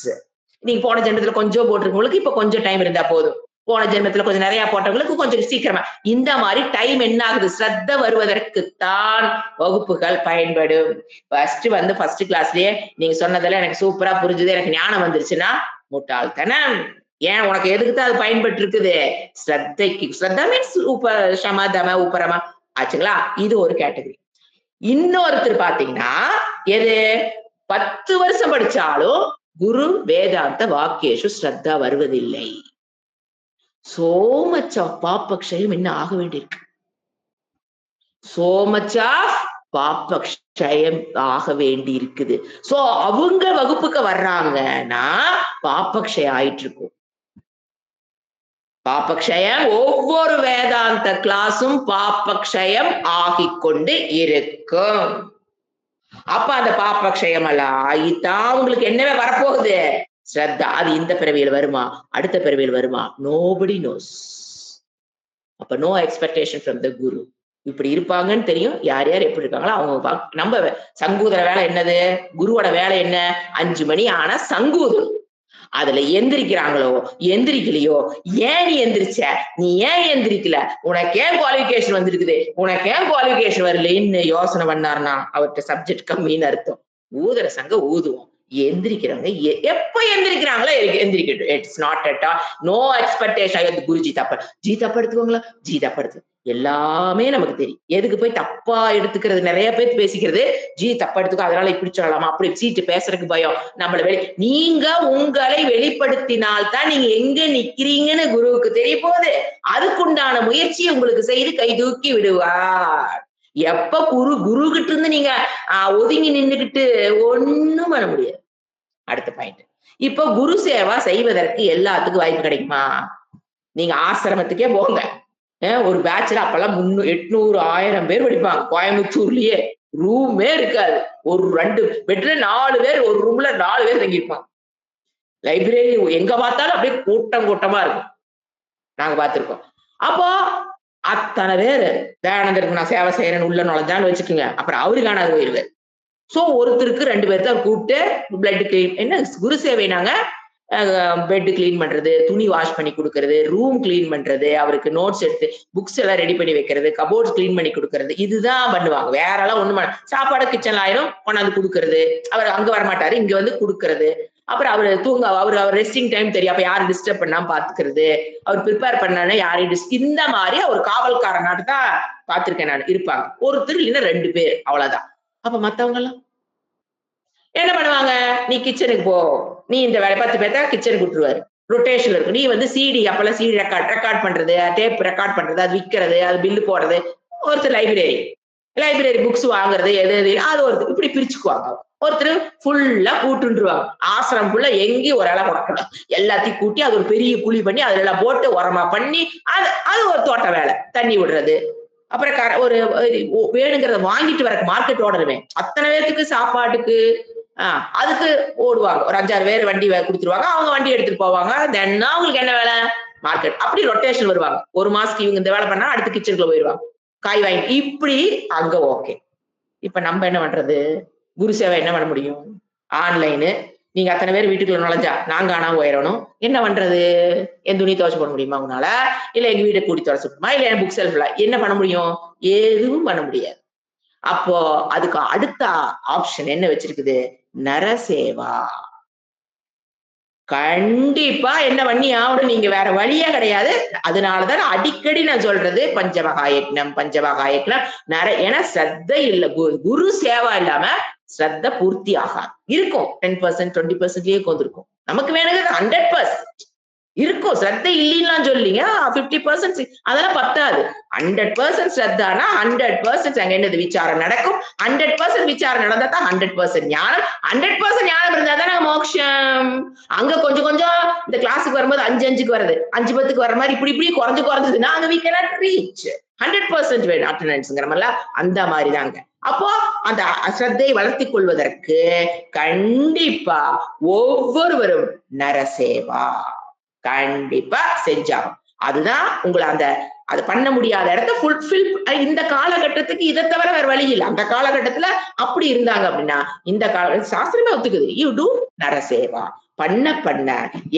நீங்க போன ஜென்மத்துல கொஞ்சம் போட்டிருக்கவங்களுக்கு இப்ப கொஞ்சம் டைம் இருந்தா போதும், போன ஜென்மத்துல கொஞ்சம் நிறைய போட்டவங்களுக்கு கொஞ்சம் சீக்கிரமா. இந்த மாதிரி டைம் என்ன ஆகுது, ஸ்ரத்த வருவதற்குத்தான் வகுப்புகள் பயன்படும். ஃபர்ஸ்ட் கிளாஸ்லயே நீங்க சொன்னதெல்லாம் எனக்கு சூப்பரா புரிஞ்சுது, எனக்கு ஞானம் வந்துருச்சுன்னா முட்டாள்தனம். ஏன் உனக்கு எதுக்குதான் அது பயன்பட்டு இருக்குது? ஸ்ரத்தைக்கு. ஸ்ரத்தா மீன்ஸ் சமதம உபரமா ஆச்சுங்களா? இது ஒரு கேட்டகரி. இன்னொருத்தர் பாத்தீங்கன்னா எது 10 வருஷம் படிச்சாலும் குரு வேதாந்த வாக்கியேஷு ஸ்ரத்தா வருவதில்லை. சோ மச் ஆஃப் பாப்பக்ஷயம் என்ன ஆக வேண்டியிருக்கு. சோ மச் ஆஃப் பாப்பக்ஷயம் ஆக வேண்டி இருக்குது. சோ அவங்க வகுப்புக்கு வர்றாங்கன்னா பாப்பக்ஷயம் ஆயிட்டு இருக்கும். பாப்பக்ஷயம் ஒவ்வொரு வேதாந்த கிளாஸும் பாப்பக்ஷயம் ஆகிக்கொண்டு இருக்கும். அப்ப அந்த பாப்பக்ஷயம் எல்லாம் ஆகித்தான் உங்களுக்கு என்னவே வரப்போகுது, ஸ்ரத்தா. அது இந்த பிறவியில் வருமா, அடுத்த பிறவியில் வருமா, நோபடி நோஸ். அப்ப நோ எக்ஸ்பெக்டேஷன் ஃப்ரம் த குரு. இப்படி இருப்பாங்கன்னு தெரியும், யார் யார் எப்படி இருக்காங்களோ அவங்க. நம்ம சங்கூதர வேலை என்னது, குருவோட வேலை என்ன, 5 மணி ஆனா சங்கூதம். அதுல எந்திரிக்கிறாங்களோ எந்திரிக்கலையோ, ஏன் நீ எந்திரிச்ச, நீ ஏன் எந்திரிக்கல, உனக்கு ஏன் குவாலிபிகேஷன் வந்திருக்குது, உனக்கு ஏன் குவாலிபிகேஷன் வரலன்னு யோசனை பண்ணாருன்னா அவர்கிட்ட சப்ஜெக்ட் கம்மின்னு அர்த்தம். ஊதுற சங்க ஊதுவோம். எந்திரிக்கிறவங்க எப்ப எந்திரிக்கிறாங்களோ எந்திரிக்கட்டும். It's not at all no expectation. Guruji தப்ப ஜி தப்பா எடுத்துக்கோங்களா, ஜி தப்பா எடுத்து எல்லாமே நமக்கு தெரியும். எதுக்கு போய் தப்பா எடுத்துக்கிறது, நிறைய பேர் பேசிக்கிறது, ஜி தப்பா எடுத்துக்கோ அதனால இப்படி சொல்லலாமா அப்படி சீட்டு பேசுறதுக்கு பயம். நம்மள நீங்க உங்களை வெளிப்படுத்தினால்தான் நீங்க எங்க நிக்கிறீங்கன்னு குருவுக்கு தெரிய போகுது. அதுக்குண்டான முயற்சியை உங்களுக்கு செய்து கை தூக்கி விடுவார். எப்ப குரு கிட்ட இருந்து நீங்க ஒதுங்கி நின்றுகிட்டு ஒண்ணும் பண்ண முடியாது. அடுத்த பாயிண்ட். இப்ப குரு சேவா செய்வதற்கு எல்லாத்துக்கும் வாய்ப்பு கிடைக்குமா? நீங்க ஆசிரமத்துக்கே போங்க. ஒரு பேட்ச்ல அப்பெல்லாம் 800 1000 பேர் படிப்பாங்க. கோயம்புத்தூர்லயே ரூமே இருக்காது. ஒரு 2 பெட்ல 4 பேர், ஒரு ரூம்ல 4 பேர் தங்கியிருப்பாங்க. லைப்ரரி எங்க பார்த்தாலும் அப்படியே கூட்டமா இருக்கும். நாங்க பார்த்திருக்கோம். அப்போ அத்தனை பேரு தயானந்தருக்கு நான் சேவை செய்யறேன்னு உள்ள நுழைஞ்சான்னு வச்சுக்கோங்க, அப்புறம் அவரு காணாது போயிருவாரு. சோ ஒருத்தருக்கு 2 பேர்த்த அவர் கூப்பிட்டு பிளட் கிளீன், என்ன குரு சேவைனாங்க, பெட் கிளீன் பண்றது, துணி வாஷ் பண்ணி கொடுக்கறது, ரூம் கிளீன் பண்றது, அவருக்கு நோட்ஸ் எடுத்து புக்ஸ் எல்லாம் ரெடி பண்ணி வைக்கிறது, கபோர்ட்ஸ் கிளீன் பண்ணி கொடுக்கறது, இதுதான் பண்ணுவாங்க. வேற எல்லாம் ஒண்ணும் சாப்பாடு கிச்சன்ல ஆயிரும் கொண்டாந்து கொடுக்கறது, அவர் அங்க வரமாட்டாரு இங்க வந்து கொடுக்கறது. அப்புறம் அவரு அவர் ரெஸ்டிங் டைம் தெரியும், அப்ப யாரும் டிஸ்டர்ப் பண்ணாம பாத்துக்கிறது, அவர் ப்ரிப்பேர் பண்ணா யாரையும் இந்த மாதிரி ஒரு காவல்காரனாட்டு தான் பாத்திருக்கேன் நான் இருப்பாங்க. ஒருத்தர் இல்லைன்னா 2 பேர் அவ்வளவுதான். அப்ப மத்தவங்க எல்லாம் என்ன பண்ணுவாங்க? நீ கிச்சனுக்கு போ, நீ இந்த வேலை 10 பேர்த்த கிச்சனுக்கு விட்டுருவாரு. ரொட்டேஷன்ல இருக்கும். நீ வந்து சிடி அப்பெல்லாம் சிடி ரெக்கார்ட் பண்றது, டேப் ரெக்கார்ட் பண்றது, அது விக்கிறது, அது பில்லு போடுறது. ஒருத்தர் லைப்ரரி புக்ஸ் வாங்குறது, எது எது அது ஒருத்தர் இப்படி பிரிச்சுக்குவாங்க. ஒருத்தர் ஃபுல்லா கூட்டுருவாங்க. ஆசிரமம் ஃபுல்லா எங்கேயும் ஒரு இலை முடக்கலாம். எல்லாத்தையும் கூட்டி அது ஒரு பெரிய குழி பண்ணி அதுல எல்லாம் போட்டு உரமா பண்ணி அது அது ஒரு தோட்ட வேலை. தண்ணி விடுறது. அப்புறம் ஒரு வேணுங்கிறத வாங்கிட்டு வர மார்க்கெட் ஓடணுமே. அத்தனை பேத்துக்கு சாப்பாட்டுக்கு அதுக்கு ஓடுவாங்க. ஒரு 5, 6 பேர் வண்டி குடுத்துருவாங்க. அவங்க வண்டி எடுத்துட்டு போவாங்க. தென் அவங்களுக்கு என்ன வேலை? மார்க்கெட். அப்படி ரொட்டேஷன் வருவாங்க. ஒரு மாசத்துக்கு இவங்க இந்த வேலை பண்ணா அடுத்து கிச்சனுக்குள்ள போயிருவாங்க. காய் வாங்கி இப்படி அங்க ஓகே. இப்ப நம்ம என்ன பண்றது? குரு சேவை என்ன பண்ண முடியும்? ஆன்லைனு. நீங்க அத்தனை பேர் வீட்டுக்குள்ள நுழைஞ்சா நான் காணாம போயிடணும். என்ன பண்றது? என் துணி துவைச்சு போட முடியுமா உங்களால? இல்ல எங்க வீட்டை கூட்டி துவைச்சுமா? இல்ல என் புக் செல்ஃப்ல என்ன பண்ண முடியும்? எதுவும் பண்ண முடியாது. அப்போ அதுக்கு அடுத்த ஆப்ஷன் என்ன வச்சிருக்குது? நரசேவா. கண்டிப்பா என்ன பண்ணி ஆகணும், நீங்க வேற வழியே கிடையாது. அதனாலதான் அடிக்கடி நான் சொல்றது பஞ்சமகா யக்னம் ஏன்னா ஸ்ரத்தை இல்ல குரு சேவா இல்லாம ஸ்ரத்த பூர்த்தி ஆகாது. இருக்கும் 10% 20% வந்திருக்கும். நமக்கு வேணுங்கிறது 100% இருக்கும். ஸ்ரத்தை இல்லைன்னு சொல்லிங்க 50% அதெல்லாம் பத்தாது. 100% ஸ்ரத்தானா 100% அங்க என்னது விசாரம் நடக்கும். 100% விசாரம் நடந்தா தான் 100% ஞானம். 100% ஞானம் இருந்தா தானே மோட்சம். அங்க கொஞ்சம் கொஞ்சம் இந்த கிளாஸுக்கு வரும்போது 5 வருது, 5 10 வர மாதிரி இப்படி இப்படி குறைஞ்சதுன்னா அங்க we cannot reach 100% வேணும் அட்டெண்டன்ஸ்ங்கிற மாதிரிலாம் அந்த மாதிரி தாங்க. அப்போ அந்த அஸ்ரத்தை வளர்த்தி கொள்வதற்கு கண்டிப்பா ஒவ்வொருவரும் நரசேவா கண்டிப்பா செஞ்சாகும். அதுதான் உங்களை அந்த அது பண்ண முடியாத இடத்த ஃபுல்ஃபில் இந்த காலகட்டத்துக்கு இதை தவிர வேற வழி இல்லை. அந்த காலகட்டத்துல அப்படி இருந்தாங்க அப்படின்னா இந்த சாஸ்திரமே ஒத்துக்குது. யூ டூ நரசேவா பண்ண பண்ண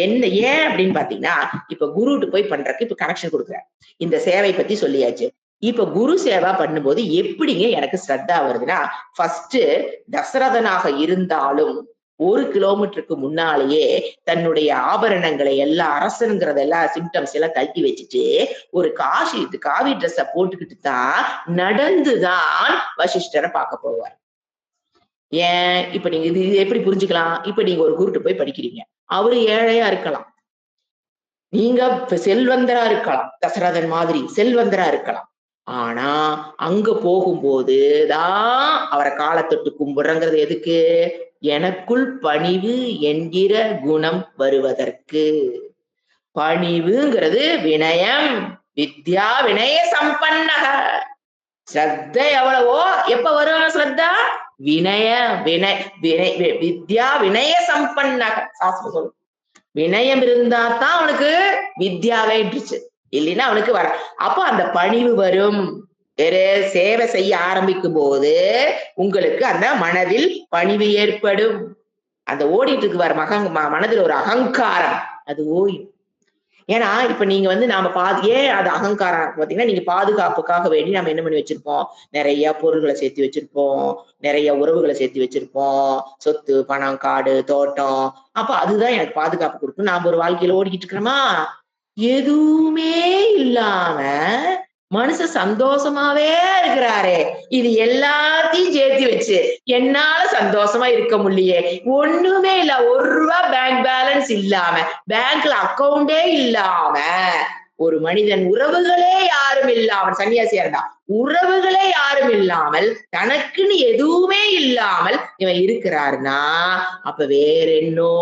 என்ன ஏன் அப்படின்னு பாத்தீங்கன்னா இப்ப குருட்டு போய் பண்றதுக்கு இப்ப கனெக்ஷன் கொடுக்குற இந்த சேவை பத்தி சொல்லியாச்சு. இப்ப குரு சேவா பண்ணும்போது எப்படிங்க எனக்கு ஸ்ரத்தா வருதுன்னா ஃபர்ஸ்ட் தசரதனாக இருந்தாலும் 1 கிலோமீட்டருக்கு முன்னாலேயே தன்னுடைய ஆபரணங்களை எல்லாம் அரசனுங்கிறதெல்லாம் சிம்டம்ஸ் எல்லாம் கழட்டி வச்சுட்டு ஒரு காவி ட்ரெஸ்ஸ போட்டுக்கிட்டு தான் நடந்துதான் வசிஷ்டரை பார்க்க போவார். ஏன் இப்ப நீங்க இது எப்படி புரிஞ்சுக்கலாம்? இப்ப நீங்க ஒரு குருட்டு போய் படிக்கிறீங்க. அவரு ஏழையா இருக்கலாம். நீங்க செல்வந்தரா இருக்கலாம். தசரதன் மாதிரி செல்வந்தரா இருக்கலாம். ஆனா அங்க போகும்போதுதான் அவரை காலத்தொட்டு கும்பிடுறங்கிறது எதுக்கு? எனக்குள் பணிவு என்கிற குணம் வருவதற்கு. பணிவுங்கிறது வினயம். வித்யா வினய சம்பன்னக. ஸ்ரத்த எவ்வளவோ எப்ப வரும் ஸ்ரத்தா? வித்யா வினய சம்பன்னக சாஸ்திரம் சொல்லு. வினயம் இருந்தா தான் அவனுக்கு வித்யாவே இல்லைன்னா அவனுக்கு வர. அப்போ அந்த பணிவு வரும். வேற சேவை செய்ய ஆரம்பிக்கும் போது உங்களுக்கு அந்த மனதில் பணிவு ஏற்படும். அந்த ஓடிட்டு இருக்கு வர மனதில் ஒரு அகங்காரம் அது ஓயும். ஏன்னா இப்ப நீங்க வந்து நாம ஏன் அது அகங்காரம் பாத்தீங்கன்னா நீங்க பாதுகாப்புக்காக வேண்டி நம்ம என்ன பண்ணி வச்சிருப்போம்? நிறைய பொருள்களை சேர்த்து வச்சிருப்போம், நிறைய உறவுகளை சேர்த்து வச்சிருப்போம், சொத்து பணம் காடு தோட்டம். அப்ப அதுதான் எனக்கு பாதுகாப்பு கொடுக்கும். நாம ஒரு வாழ்க்கையில ஓடிக்கிட்டு இருக்கிறோமா? எதுவுமே இல்லாம மனுஷன் சந்தோஷமாவே இருக்கிறாரே. இது எல்லாத்தையும் சேர்த்து வச்சு என்னால சந்தோஷமா இருக்க முடியலையே. ஒண்ணுமே இல்ல, 1 ரூபா பேங்க் பேலன்ஸ் இல்லாம, பேங்க்ல அக்கௌண்டே இல்லாம ஒரு மனிதன் உறவுகளே யாரும் இல்லாமல் சன்னியாசியா இருந்தா உறவுகளே யாரும் இல்லாமல் தனக்குன்னு எதுவுமே இல்லாமல் இவன் இருக்கிறாருன்னா அப்ப வேற என்னோ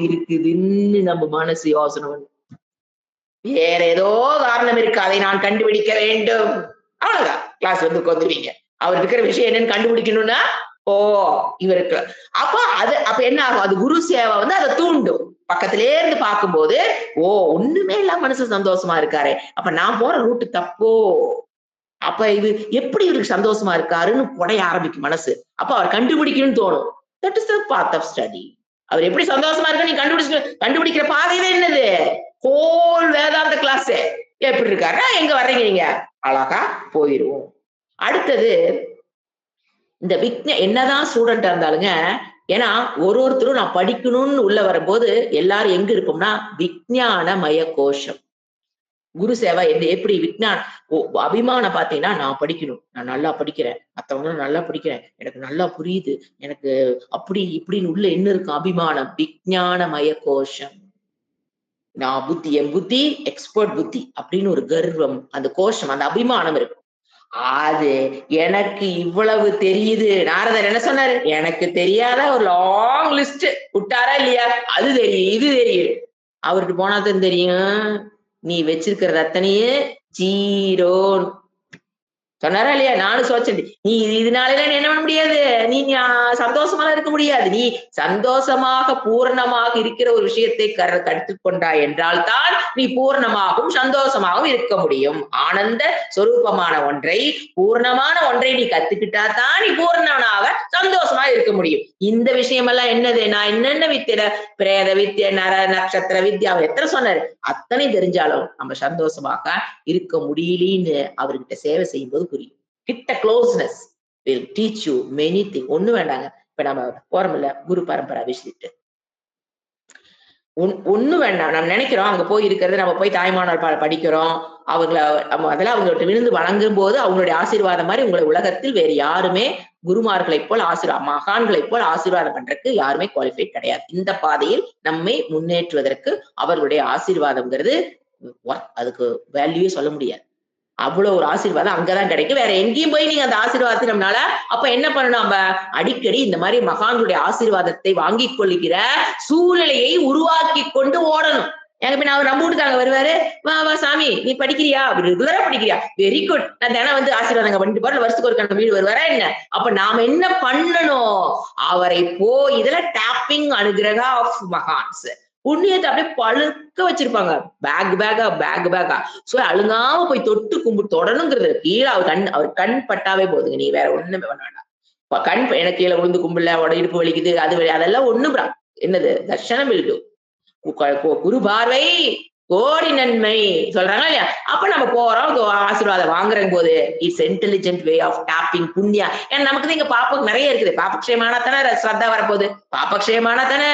இருக்குதுன்னு நம்ம மனசு யோசனை. வேற ஏதோ காரணம் இருக்கு, அதை நான் கண்டுபிடிக்க வேண்டும். அவ்வளவுதான். கிளாஸ் வந்து உட்காந்துருவீங்க. அவர் இருக்கிற விஷயம் என்னன்னு கண்டுபிடிக்கணும்னா ஓ இவருக்கு அப்ப என்ன ஆகும்? அது குரு சேவை வந்து அதை தூண்டும். பக்கத்திலே இருந்து பார்க்கும்போது ஓ ஒண்ணுமே இல்லாம மனசு சந்தோஷமா இருக்காரு, அப்ப நான் போற ரூட்டு தப்போ. அப்ப இது எப்படி இவருக்கு சந்தோஷமா இருக்காருன்னு புடைய ஆரம்பிக்கும் மனசு. அப்ப அவர் கண்டுபிடிக்கணும்னு தோணும். That is the path of study. அவர் எப்படி சந்தோஷமா இருக்கு நீ கண்டுபிடிக்கிற பாதையில என்னது? ஹோல் வேதாந்த கிளாஸ் எப்படி இருக்காரு, எங்க வர்றீங்க நீங்க அழகா போயிருவோம். அடுத்தது இந்த என்னதான் ஸ்டூடெண்டா இருந்தாலுங்க, ஏன்னா ஒருத்தரும் நான் படிக்கணும்னு உள்ள வரும்போது எல்லாரும் எங்க இருப்போம்னா விஞ்ஞானமய கோஷம். குரு சேவை எப்படி அபிமானம் பாத்தீங்கன்னா, நான் படிக்கணும், நான் நல்லா படிக்கிறேன், மத்தவங்களும் நல்லா படிக்கிறேன், எனக்கு நல்லா புரியுது, எனக்கு அப்படி இப்படின்னு உள்ள என்ன இருக்கும்? அபிமானம். விஞ்ஞானமய கோஷம். நான் புத்தி, என் புத்தி எக்ஸ்பர்ட் புத்தி அப்படின்னு ஒரு கர்வம், அந்த கோஷம், அந்த அபிமானம் இருக்கும். அது எனக்கு இவ்வளவு தெரியுது. நாரதர் என்ன சொன்னாரு? எனக்கு தெரியாத ஒரு லாங் லிஸ்ட் விட்டாரா இல்லையா? அது தெரியும், இது தெரியும். அவருக்கு போனா தான் தெரியும். நீ வச்சிருக்கிறது அத்தனையே ஜீரோ. சொன்னாரா இல்லையா? நானும் சோச்சேன். நீ இதனால என்ன பண்ண முடியாது? நீ சந்தோஷமா இருக்க முடியாது. நீ சந்தோஷமாக பூரணமாக இருக்கிற ஒரு விஷயத்தை கற்றுக்கொண்டாய் என்றால் தான் நீ பூரணமாகவும் சந்தோஷமாகவும் இருக்க முடியும். ஆனந்த சொரூபமான ஒன்றை, பூர்ணமான ஒன்றை நீ கத்துக்கிட்டா தான் நீ பூர்ணனாக சந்தோஷமா இருக்க முடியும். இந்த விஷயமெல்லாம் என்னது? நான் என்னென்ன வித்திய, பிரேத வித்திய, நட்சத்திர வித்யா, அவர் எத்தனை சொன்னாரு? அத்தனை தெரிஞ்சாலும் நம்ம சந்தோஷமாக இருக்க முடியலன்னு அவர்கிட்ட சேவை செய்யும்போது புரியும். கிட்ட closeness will teach you many things. ஒண்ணு வேண்டாங்க. இப்ப நம்ம போறோம்ல குரு பரம்பரை விசிட்டு. ஒண்ணு வேண்டாம். நம்ம நினைக்கிறோம் அங்க போய் இருக்கிறது, நம்ம போய் தாய்மானவர் படிக்கிறோம். அதெல்லாம் அவங்கள்ட்ட விழுந்து வணங்கும் போது அவங்களுடைய ஆசீர்வாதம் மாதிரி உங்களை உலகத்தில் வேறு யாருமே குருமார்களைப் போல் மகான்களைப் போல் ஆசீர்வாதம் பண்றதுக்கு யாருமே குவாலிஃபைட் கிடையாது. இந்த பாதையில் நம்மை முன்னேற்றுவதற்கு அவர்களுடைய ஆசீர்வாதம்ங்கிறது அதுக்கு வேல்யூவே சொல்ல முடியாது. அவ்வளவு ஒரு ஆசீர்வாதம் அங்கதான் கிடைக்கும். வேற எங்கேயும் போய் நீங்க அந்த ஆசீர்வாதத்தை நம்மளால அப்ப என்ன பண்ணணும்? நம்ம அடிக்கடி இந்த மாதிரி மகான்களுடைய ஆசீர்வாதத்தை வாங்கிக் கொள்ளுகிற சூழ்நிலையை உருவாக்கி கொண்டு ஓடணும். எனக்கு நான் நம்ம வீட்டுக்காங்க வருவாரு, வா வா சாமி நீ படிக்கிறியா? ரெகுலரா படிக்கிறியா? Very good. நான் தினம் வந்து ஆசீர்வாதங்க பண்ணிட்டு போறேன். வருஷத்துக்கு ஒரு வீடு வருவாரா என்ன? அப்ப நாம என்ன பண்ணணும்? அவரை இதெல்லாம் டாப்பிங் அனுகிரகா ஆஃப் மகான்ஸ். புண்ணியத்தை அப்படியே பழுக்க வச்சிருப்பாங்க. பேக்கா. சோ அழுங்காம போய் தொட்டு கும்பிட்டு தொடணுங்கிறது. கீழே அவர் கண் பட்டாவே போதுங்க. நீ வேற ஒண்ணுமே பண்ண வேண்டாம். எனக்கு கீழே விழுந்து கும்பிடல, இடுப்பு வலிக்குது, அதெல்லாம் ஒண்ணும் என்னது தர்ஷனம் விழுது. குரு பார்வை கோடி நன்மை சொல்றாங்க இல்லையா? அப்ப நம்ம போறோம் ஆசீர்வாதம் வாங்குற போது it's intelligent way of tapping புண்ணியா. ஏன்னா நமக்கு இங்க பாப்பம் நிறைய இருக்குது. பாபக்ஷயமான தானே ஸ்ரத்தா வரப்போகுது, பாபக்ஷயமான தானே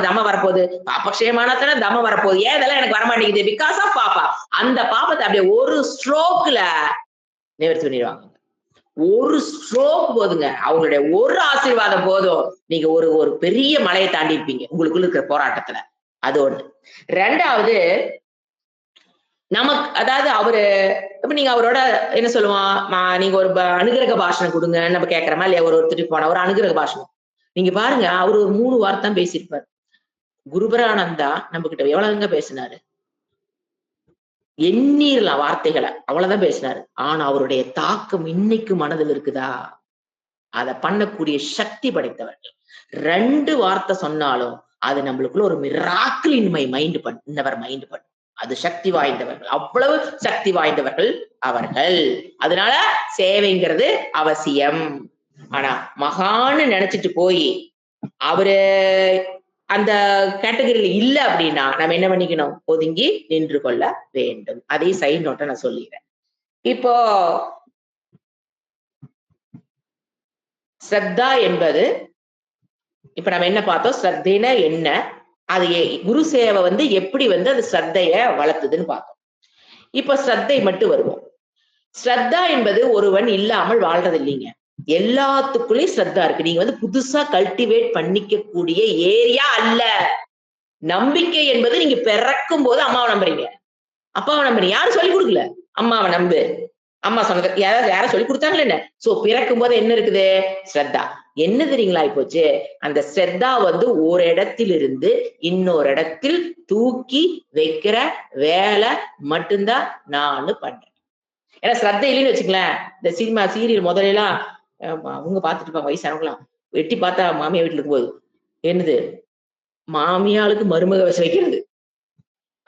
தம வரப்போகுது, பாபக்ஷயமான தானே தம வரப்போகுது. ஏன் இதெல்லாம் எனக்கு வரமாட்டேங்குது? பிகாஸ் ஆஃப் பாப்பா. அந்த பாப்பத்தை அப்படியே ஒரு ஸ்ட்ரோக்ல நிவர்த்தி பண்ணிடுவாங்க. ஒரு ஸ்ட்ரோக் போதுங்க. அவங்களுடைய ஒரு ஆசீர்வாதம் போதும். நீங்க ஒரு பெரிய மலையை தாண்டி இருப்பீங்க உங்களுக்குள்ள இருக்கிற போராட்டத்துல. அது ஒண்ணு. ரெண்டாவது, நமக்கு அதாவது இப்ப நீங்க அவரோட என்ன சொல்லுவான், நீங்க ஒரு அனுகிரக பாஷணம் கொடுங்க நம்ம கேட்கறோமா இல்லையா? ஒருத்தருக்கு போனா ஒரு அனுகிரக பாஷணம் நீங்க பாருங்க. அவரு ஒரு 3 வார்த்தை பேசியிருப்பாரு. குருபரானந்தா நம்ம கிட்ட எவ்வளவுங்க பேசினாரு? எண்ணீரலாம் வார்த்தைகளை, அவ்வளவுதான் பேசினாரு. ஆனா அவருடைய தாக்கம் இன்னைக்கு மனதில் இருக்குதா? அதை பண்ணக்கூடிய சக்தி படைத்தவர்கள். 2 வார்த்தை சொன்னாலும் அது நம்மளுக்குள்ள ஒரு miracle in my mind mind பண்ணும். அது சக்தி வாய்ந்தவர்கள், அவ்வளவு சக்தி வாய்ந்தவர்கள் அவர்கள். அதனால சேவைங்கிறது அவசியம். ஆனா மகான்னு நினைச்சிட்டு போய் அவரு அந்த கேட்டகரியில இல்ல அப்படின்னா நம்ம என்ன பண்ணிக்கணும்? ஒதுங்கி நின்று கொள்ள வேண்டும். அதே சைட் நோட்டை நான் சொல்லிடுறேன். இப்போ ஸ்ரத்தா என்பது, இப்ப நம்ம என்ன பார்த்தோம்? ஸ்ரத்தைனா என்ன, அது குரு சேவை எப்படி அது ஸ்ரத்தைய வளர்த்துதுன்னு பார்த்தோம். இப்ப ஸ்ரத்தை மட்டும் வருவோம். ஸ்ரத்தா என்பது ஒருவன் இல்லாமல் வாழ்றது இல்லைங்க. எல்லாத்துக்குள்ளயும் ஸ்ரத்தா இருக்கு. நீங்க புதுசா கல்டிவேட் பண்ணிக்கக்கூடிய ஏரியா அல்ல. நம்பிக்கை என்பது நீங்க பிறக்கும் போது அம்மாவை நம்புறீங்க, அப்பாவை நம்புறீங்க. யாரும் சொல்லிக் கொடுக்கல. அம்மாவை நம்பு, அம்மா சொன்னது யாரும் சொல்லி கொடுத்தாங்களே என்ன? சோ பிறக்கும் போது என்ன இருக்குது? ஸ்ரத்தா. என்ன தெரியுங்களா போச்சு? அந்த ஸ்ரத்தா ஒரு இடத்திலிருந்து இன்னொரு இடத்தில் தூக்கி வைக்கிற வேலை மட்டும்தான் நான் பண்றேன். ஏன்னா ஸ்ரத்த இல்லைன்னு வச்சுங்களேன், இந்த சினிமா சீரியல் முதல்ல எல்லாம் அவங்க பார்த்துட்டு இருப்பாங்க, வயசானவங்களாம் வெட்டி பார்த்தா மாமியா வீட்டுல இருக்கும்போது என்னது மாமியாளுக்கு மருமக வச்சு வைக்கிறது,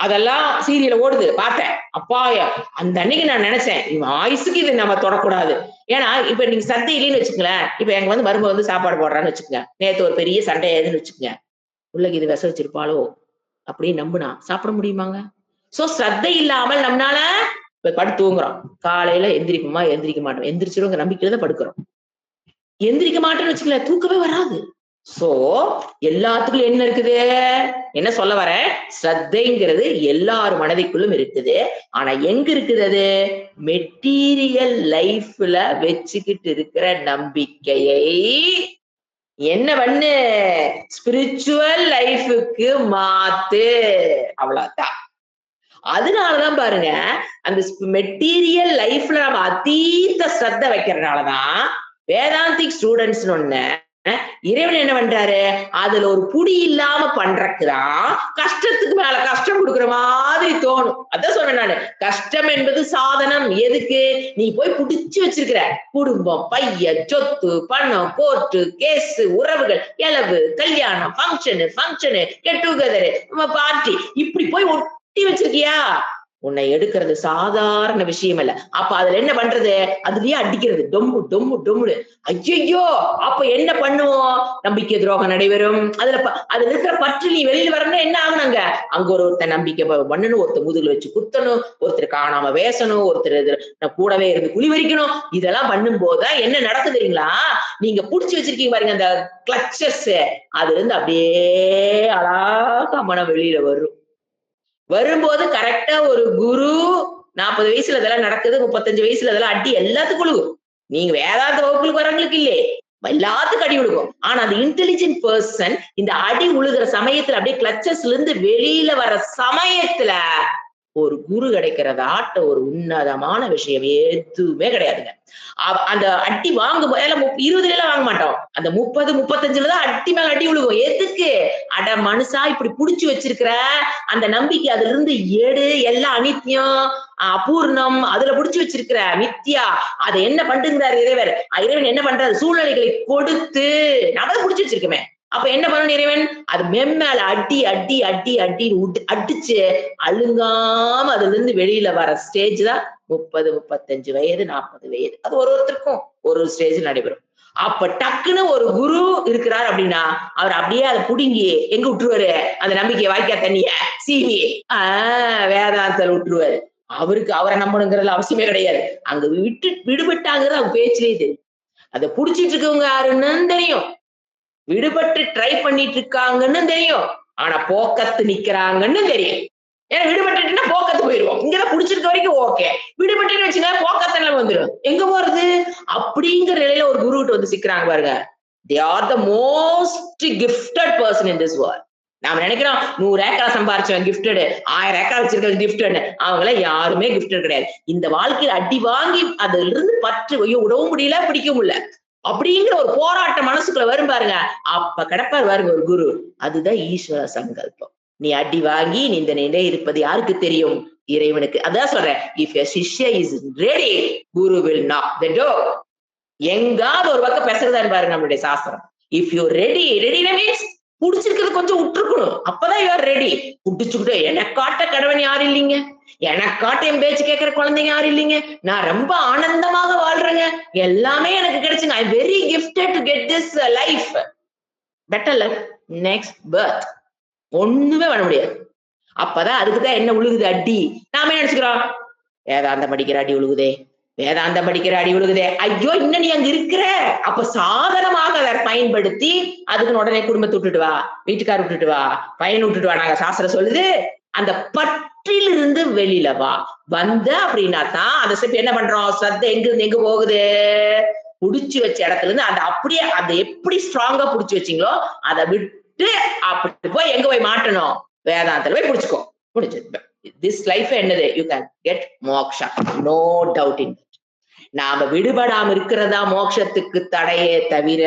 அதெல்லாம் சீரியல ஓடுது பார்த்தேன். அப்பா அந்த அன்னைக்கு நான் நினைச்சேன், இவன் ஆயுசுக்கு இது நம்ம தொடக்கூடாது. ஏன்னா இப்ப நீங்க சந்தை இல்லைன்னு வச்சுக்கங்களேன், இப்ப எங்க மருமக சாப்பாடு போடுறான்னு வச்சுக்கோங்க, நேத்து ஒரு பெரிய சண்டை ஏதுன்னு வச்சுக்கோங்க, உள்ளக்கு இது விஷம் வச்சிருப்பாளோ அப்படின்னு நம்புனா சாப்பிட முடியுமாங்க? சோ ஸ்ரத்தை இல்லாமல் நம்மளால படுத்து தூங்குறோம், காலையில எந்திரிக்குமா எந்திரிக்க மாட்டோம், எந்திரிச்சிருவோங்க நம்பிக்கையில தான் படுக்கிறோம். எந்திரிக்க மாட்டேன்னு வச்சுக்கல, தூக்கமே வராது. சோ எல்லாத்துக்கும் என்ன இருக்குது? என்ன சொல்ல வர? ஸ்ரத்தைங்கிறது எல்லார் மனதிற்குள்ளும் இருக்குது. ஆனா எங்க இருக்குது அது? மெட்டீரியல் லைஃப்ல வச்சுக்கிட்டு இருக்கிற நம்பிக்கையை என்ன பண்ணு? ஸ்பிரிச்சுவல் லைஃப்க்கு மாத்து. அவ்வளவுதான். அதனாலதான் பாருங்க, அந்த மெட்டீரியல் லைஃப்ல நம்ம அதீத ஸ்ரத்த வைக்கிறதுனாலதான் வேதாந்திக் ஸ்டூடெண்ட்ஸ் ஒண்ணு இறைவன் என்ன பண்றாரு? அதுல ஒரு புடி இல்லாம பண்றதுக்குதான் கஷ்டத்துக்கு மேல கஷ்டம் கொடுக்குற மாதிரி தோணும். அதான் சொன்னேன் நானு. கஷ்டம் என்பது சாதனம். எதுக்கு? நீ போய் புடிச்சு வச்சிருக்கிற குடும்பம், பையன், சொத்து, பணம், கோர்ட்டு, கேஸ், உறவுகள், எலவு, கல்யாணம், ஃபங்க்ஷனு, கெட் டுகெதர், பார்ட்டி, இப்படி போய் ஒட்டி வச்சிருக்கியா? உன்னை எடுக்கிறது சாதாரண விஷயம் இல்ல. அப்ப அதுல என்ன பண்றது? அதுலயே அடிக்கிறது. டொம்மு டொம்மு டொம்முன்னு. ஐயையோ! அப்ப என்ன பண்ணுவோம்? நம்பிக்கை துரோகம் நடைபெறும். அதுல இருக்கிற பற்று நீ வெளியில வரணும்னா என்ன ஆகணும் அங்க? அங்க ஒருத்தர் நம்பிக்கை பண்ணணும், ஒருத்தர் முதுகுல வச்சு குத்தணும், ஒருத்தர் காணாம பேசணும், ஒருத்தர் கூடவே இருந்து குழி வரிக்கணும். இதெல்லாம் பண்ணும் போதுதான் என்ன நடக்குது தெரியுங்களா? நீங்க புடிச்சு வச்சிருக்கீங்க பாருங்க அந்த கிளச்சஸ், அதுல இருந்து அப்படியே அழகா மனம் வெளியில வரும். வரும்போது கரெக்டா ஒரு குரு 40 வயசுல இதெல்லாம் நடக்குது, 35 வயசுல இதெல்லாம் அடி எல்லாத்துக்கும் விழுகும். நீங்க வேதாந்த வகுப்புகளுக்கு வரவங்களுக்கு இல்லையே, எல்லாத்துக்கும் அடி விழுகும். ஆனா அந்த இன்டெலிஜென்ட் பர்சன் இந்த அடி உழுகிற சமயத்துல அப்படியே கிளச்சஸ்ல இருந்து வெளியில வர சமயத்துல ஒரு குரு கிடைக்கிறதாட்ட ஒரு உன்னதமான விஷயம் எதுவுமே கிடையாதுங்க. அந்த அடி வாங்கும் 20 வாங்க மாட்டோம். அந்த 30, 35 தான் அடி மேல அடி விழுகும். எதுக்கு? அட மனுஷா இப்படி புடிச்சு வச்சிருக்கிற அந்த நம்பிக்கை அதுல இருந்து எடு, எல்லாம் அனித்தியம், அபூர்ணம், அதுல புடிச்சு வச்சிருக்கிற மித்தியா, அதை என்ன பண்றாரு இறைவன் என்ன பண்றாரு? சூழ்நிலைகளை கொடுத்து நம்ம புடிச்சு வச்சிருக்கோமே. அப்ப என்ன பண்ணணும் இறைவன்? அது மெம்மேல அடி அடி அடி அடி அடிச்சு அழுங்காம அதுல இருந்து வெளியில வர ஸ்டேஜ் தான் 30, 35 வயது, 40 வயது. அது ஒருத்தருக்கும் ஒரு ஸ்டேஜ் நடைபெறும். அப்ப டக்குன்னு ஒரு குரு இருக்கிறார் அப்படின்னா அவர் அப்படியே அதை புடுங்கி எங்க விட்டுருவாரு? அந்த நம்பிக்கை வாய்க்கா தண்ணிய சீவி வேதாந்தத்தில் விட்டுருவாரு. அவரை நம்பணுங்கிறதுல அவசியமே கிடையாது. அங்க விடுபட்டாங்கிறது அவங்க பேச்சிலேயே தெரியும். அதை புடிச்சிட்டு இருக்கவங்க யாருன்னு தெரியும். விடுபட்டு ட்ரை பண்ணிட்டு இருக்காங்கன்னு தெரியும். ஆனா போக்கத்து நிக்கிறாங்கன்னு தெரியும். ஏன்னா விடுபட்டுட்டுன்னா போக்கத்து போயிருவோம். இங்கதான் புடிச்சிருக்க வரைக்கும் ஓகே. விடுபட்டு வச்சுங்க போக்கத்துல வந்துடும். எங்க போறது? அப்படிங்கிற நிலையில ஒரு குரு கிட்ட வந்து சிக்கிறாங்க பாருங்க. They are the most gifted person in this world. நாம நினைக்கிறோம் 100 ஏக்கர் சம்பாரிச்சவன் கிஃப்டட், 1000 ஏக்கர் வச்சிருக்க கிஃப்டட். அவங்க யாருமே கிஃப்டட் கிடையாது. இந்த வாழ்க்கையில அடி வாங்கி அதுல இருந்து பற்று விடவும் முடியல, பிடிக்க முடியல. அப்படிங்கிற ஒரு போராட்ட மனசுக்குள்ள வரும் பாருங்க. அப்ப கிடப்பார் பாருங்க ஒரு குரு. அதுதான் ஈஸ்வர சங்கல்பம். நீ அடி வாங்கி நீ இந்த நிலை இருப்பது யாருக்கு தெரியும்? இறைவனுக்கு. அதான் சொல்றேன். இஃப் a சிஷ்யா is ready, Guru will knock the door. எங்காவது ஒரு பக்கம் பேசுறதான்னு பாருங்க நம்மளுடைய சாஸ்திரம். இஃப் யூ ரெடி, ரெடினா மீன்ஸ் புடிச்சிருக்கிறது கொஞ்சம் விட்டுருக்கணும். அப்பதான் யூ ஆர் ரெடி. புடிச்சுக்கிட்டு எனக்காட்ட கடவன் யாரும் இல்லைங்க, எனக்காட்ட என் பேச்சு கேட்கிற குழந்தைங்க யாரும் இல்லைங்க, நான் ரொம்ப ஆனந்தமாக வாழ்றேங்க, எல்லாமே எனக்கு கிடைச்சுங்க, I very gifted to get this life, better life, next birth. ஒண்ணுமே பண்ண முடியாது. அப்பதான் அதுக்குதான் என்ன உழுகுது? அடி. நாம என்ன நினைச்சுக்கிறோம்? வேதாந்தம் படிக்கிற அடி உழுகுதே, வேதாந்தம் படிக்கிற அடி விழுகுதே, ஐயோ இன்னும் நீ அங்க இருக்கிற. அப்ப சாதனமாக அதை பயன்படுத்தி அதுக்குன்னு உடனே குடும்பத்தை விட்டுட்டு வா, வீட்டுக்கார விட்டுட்டு வா, பையனை விட்டுட்டு வா, நாங்க சாஸ்திரம் சொல்லுது. அந்த பற்றிலிருந்து வெளியில வா. வந்த அப்படின்னா தான் அந்த ஸ்டெப் என்ன பண்றோம்? ஸ்ரத்த எங்க இருந்து எங்க போகுது? புடிச்சு வச்ச இடத்துல இருந்து அந்த அப்படியே அதை எப்படி ஸ்ட்ராங்கா புடிச்சு வச்சீங்களோ அதை விட்டு அப்படி போய் எங்க போய் மாட்டணும்? வேதாந்தத்துல போய் புடிச்சுக்கோ. முடிச்சு this life என்னது? You can get moksha, no doubt in it. நாம விடுபடாம இருக்கிறதா மோட்சத்துக்கு தடையே தவிர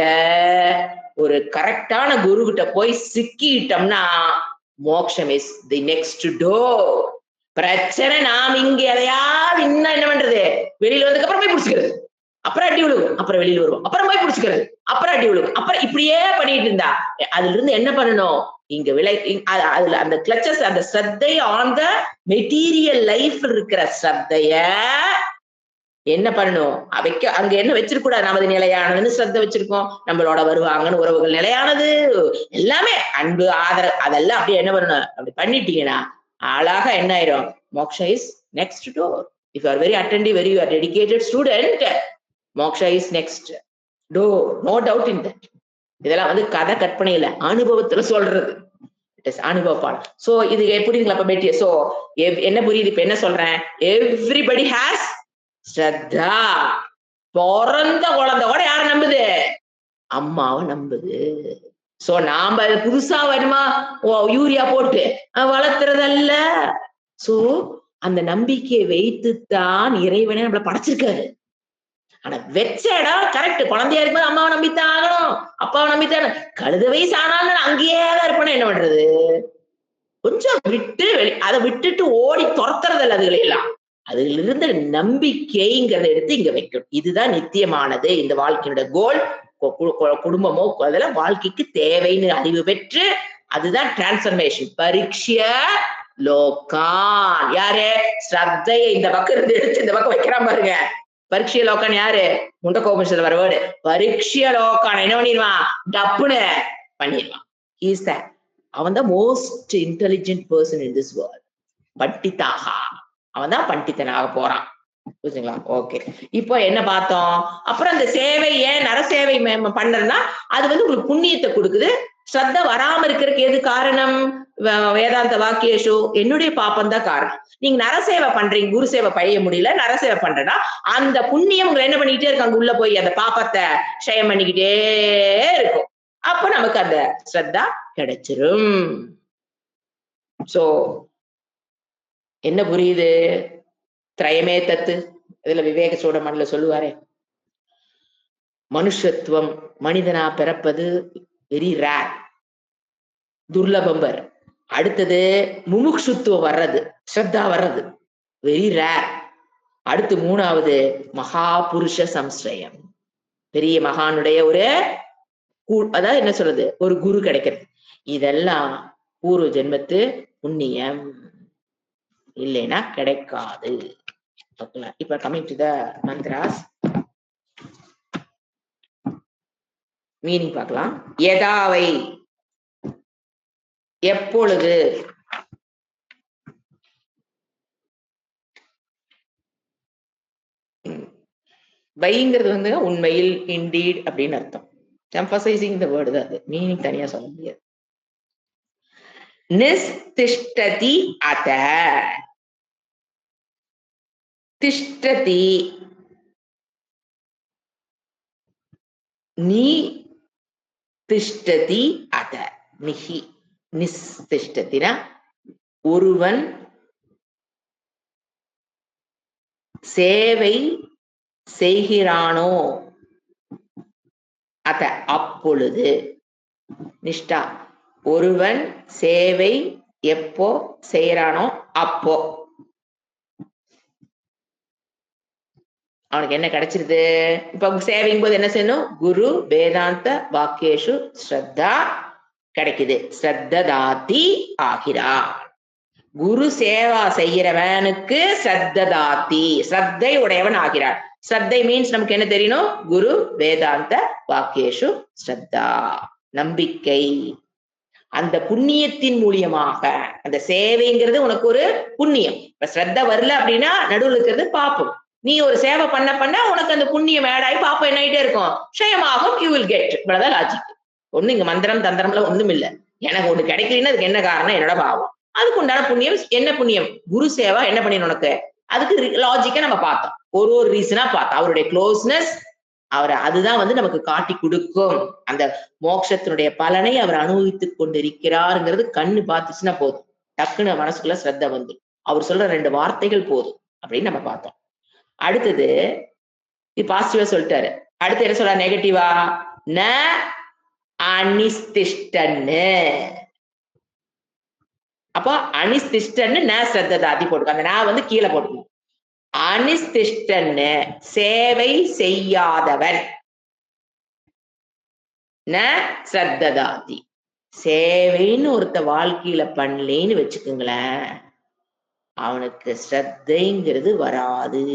ஒரு கரெக்டான குரு கிட்ட போய் சிக்கிட்டோம்னா மோட்சம் இஸ் தி நெக்ஸ்ட் டோர். பிரச்சனை நாம் இங்க எதையாவது இன்னும் என்ன பண்றது? வெளியில வந்ததுக்கு அப்புறம் போய் பிடிச்சிக்கிறது, அப்புறம் அடி விழுகும், அப்புறம் வெளியில வருவோம், அப்புறம் போய் பிடிச்சிக்கிறது, அப்புறம் அடி விழுகும், அப்புறம் இப்படியே பண்ணிட்டு இருந்தா அதுல இருந்து என்ன பண்ணணும்? இங்க அதுல அந்த கிளச்சஸ், அந்த ஸ்ரத்தை ஆன் த மெட்டீரியல் லைஃப் இருக்கிற ஸ்ரத்தைய என்ன பண்ணணும்? அங்க என்ன வச்சிருக்கூடாது? நமது நிலையானதுன்னு ஸ்ரத்த வச்சிருக்கோம், நம்மளோட வருவாங்கன்னு உறவுகள் நிலையானது, எல்லாமே அன்பு ஆதரவு, அதெல்லாம் அப்படியே என்ன பண்ணணும்? அப்படி பண்ணிட்டீங்கன்னா அழகா என்ன ஆயிரும்? Moksha is next door. If you are very attentive, very you are dedicated student, moksha is next door, no doubt in that. இதெல்லாம் வந்து கதை கற்பனை இல்ல, அனுபவத்துல சொல்றது. அனுபவ பாடம். சோ இது புரியுதுங்களா அப்ப பெட்டி? சோ என்ன புரியுது இப்ப என்ன சொல்றேன்? எவ்ரிபடி ஹேஸ் ஸ்ரத்தா. பிறந்த குழந்தை கூட யார நம்புது? அம்மாவை நம்புது. சோ நாம புதுசா வருமா யூரியா போட்டு வளர்த்துறதல்ல. சோ அந்த நம்பிக்கையை வைத்துத்தான் இறைவனே நம்மள படைச்சிருக்காரு. ஆனா வெச்ச இடம் கரெக்ட். குழந்தையா இருக்கும்போது அம்மாவை நம்பித்தான் ஆகணும், அப்பாவை நம்பித்தான். கழுத வயசு ஆனாலும் அங்கேயே தான் இருப்பேன்னு என்ன பண்றது? கொஞ்சம் விட்டு அதை விட்டுட்டு ஓடி துரத்துறதில்ல அதுகளை எல்லாம். அதில் இருந்த நம்பிக்கைங்கிறத எடுத்து இங்க வைக்கணும். இதுதான் நித்தியமானது. இந்த வாழ்க்கையோட கோல். குடும்பமோ அதெல்லாம் வாழ்க்கைக்கு தேவைன்னு அறிவு பெற்று அதுதான் டிரான்ஸ்பர்மேஷன். பரீட்சிய லோகான். யாரு? ஸ்ரத்தையை இந்த பக்கம் இருந்து எடுத்து இந்த பக்கம் வைக்கிறான் பாருங்க. பரீட்சிய லோகான் யாரு? முண்டகோபனிஷத்துல வர வேர்டு. பரீட்சிய லோகான் என்ன பண்ணிடுவான்? டப்புன்னு பண்ணிடுவான். இஸ் தட் அவன் தான் most intelligent person in this world. பண்டிதாகா. அவன் தான் பண்டிதனாக போறான். புரிஞ்சுங்களா? ஓகே. இப்போ என்ன பார்த்தோம்? அப்புறம் அந்த சேவை ஏன் நரசேவை பண்றதுன்னா அது வந்து உங்களுக்கு புண்ணியத்தை கொடுக்குது. ஸ்ரத்த வராம இருக்கிறதுக்கு எது காரணம்? வேதாந்த வாக்கியேஷு என்னுடைய பாப்பம் தான் காரணம். நீங்க நரசேவை பண்றீங்க, குரு சேவை பழைய முடியல, நரசேவை பண்றேன்னா அந்த புண்ணியம் உங்களை என்ன பண்ணிக்கிட்டே இருக்கு? அங்க உள்ள போய் அந்த பாப்பத்தை க்ஷயம் பண்ணிக்கிட்டே இருக்கும். அப்ப நமக்கு அந்த ஸ்ரத்தா கிடைச்சிரும். சோ என்ன புரியுது? திரயமே தத்து. இதுல விவேக சூடமன்ல சொல்லுவாரே, மனுஷத்துவம் மனிதனா பிறப்பது வெரி ரேர், துர்லபம்பர். அடுத்தது முமுக்ஷுத்துவம் வர்றது, ஸ்ரத்தா வர்றது வெரி ரேர். அடுத்து மூணாவது மகா புருஷ சம்ஸ்ரயம், பெரிய மகானுடைய ஒரு அதாவது என்ன சொல்றது, ஒரு குரு கிடைக்கிறது. இதெல்லாம் பூர்வ ஜென்மத்து புண்ணியம், இல்லைன்னா கிடைக்காது. இப்ப coming to the mantras meaning பார்க்கலாம். எதாவை எப்பொழுது, வைங்கிறது வந்து உண்மையில், இண்டீட் அப்படின்னு அர்த்தம். எம்பசைசிங் இந்த வேர்டு தான். அது மீனிங் தனியா சொல்ல முடியாது. நிஸ்திஷ்டதி அத, திஷ்டதி நீ, திஷ்டதி அத நிஹி. நிஸ்திஷ்டதினா ஒருவன் சேவை செய்கிறானோ, அத அப்பொழுது. நிஷ்டா ஒருவன் சேவை எப்போ செய்யறானோ அப்போ அவனுக்கு என்ன கிடைச்சிருது? இப்ப சேவையும் போது என்ன செய்யணும்? குரு வேதாந்த வாக்கியேஷு ஸ்ரத்தா கிடைக்குது. ஸ்ரத்ததாதி ஆகிறார். குரு சேவா செய்யறவனுக்கு ஸ்ரத்ததாதி, ஸ்ரத்தை உடையவன் ஆகிறார். ஸ்ரத்தை மீன்ஸ் நமக்கு என்ன தெரியணும்? குரு வேதாந்த வாக்கியேஷு ஸ்ரத்தா, நம்பிக்கை. அந்த புண்ணியத்தின் மூலியமாக, அந்த சேவைங்கிறது உனக்கு ஒரு புண்ணியம். இப்ப ஸ்ரத்த வரல அப்படின்னா நடுவில் இருக்கிறது பாப்பம். நீ ஒரு சேவை பண்ண பண்ண உனக்கு அந்த புண்ணியம் ஆட் ஆகி பாப்பம் என்ன ஆயிட்டே இருக்கும்? க்ஷயமாகும். You will get. இவ்வளவுதான் லாஜிக். ஒண்ணு இங்க மந்திரம் தந்திரம்ல ஒண்ணும் இல்ல. எனக்கு ஒண்ணு கிடைக்கலன்னா அதுக்கு என்ன காரணம்? என்னோட பாவம். அதுக்கு உண்டான புண்ணியம் என்ன புண்ணியம்? குரு சேவா என்ன பண்ணிடும் உனக்கு? அதுக்கு லாஜிக்கா நம்ம பார்த்தோம், ஒரு ஒரு ரீசனா பார்த்தோம். அவருடைய க்ளோஸ்னஸ், அவர் அதுதான் வந்து நமக்கு காட்டி கொடுக்கும். அந்த மோட்சத்தினுடைய பலனை அவர் அனுபவித்துக் கொண்டிருக்கிறாருங்கிறது கண்ணு பார்த்துச்சுன்னா போதும், டக்குன்னு மனசுக்குள்ள ஸ்ரத்த வந்து அவர் சொல்ற 2 வார்த்தைகள் போதும் அப்படின்னு நம்ம பார்த்தோம். அடுத்தது பாசிட்டிவா சொல்லிட்டாரு. அடுத்து என்ன சொல்ற? நெகட்டிவா, ந அனிஸ்திஷ்டன்னு. அப்போ அனிஸ்திஷ்டன்னு ந ஸ்ரத்ததாதி போட்டுக்கோ. அந்த நான் வந்து கீழே போட்டுக்கணும். அனிஸ்திஷ்டன்னு சேவை செய்யாதவன், ந ஸ்ரத்ததாதி. சேவைன்னு ஒருத்த வாழ்க்கையில பண்ணலேன்னு வச்சுக்கோங்களேன், அவனுக்கு ஸ்ரத்தைங்கிறது வராது.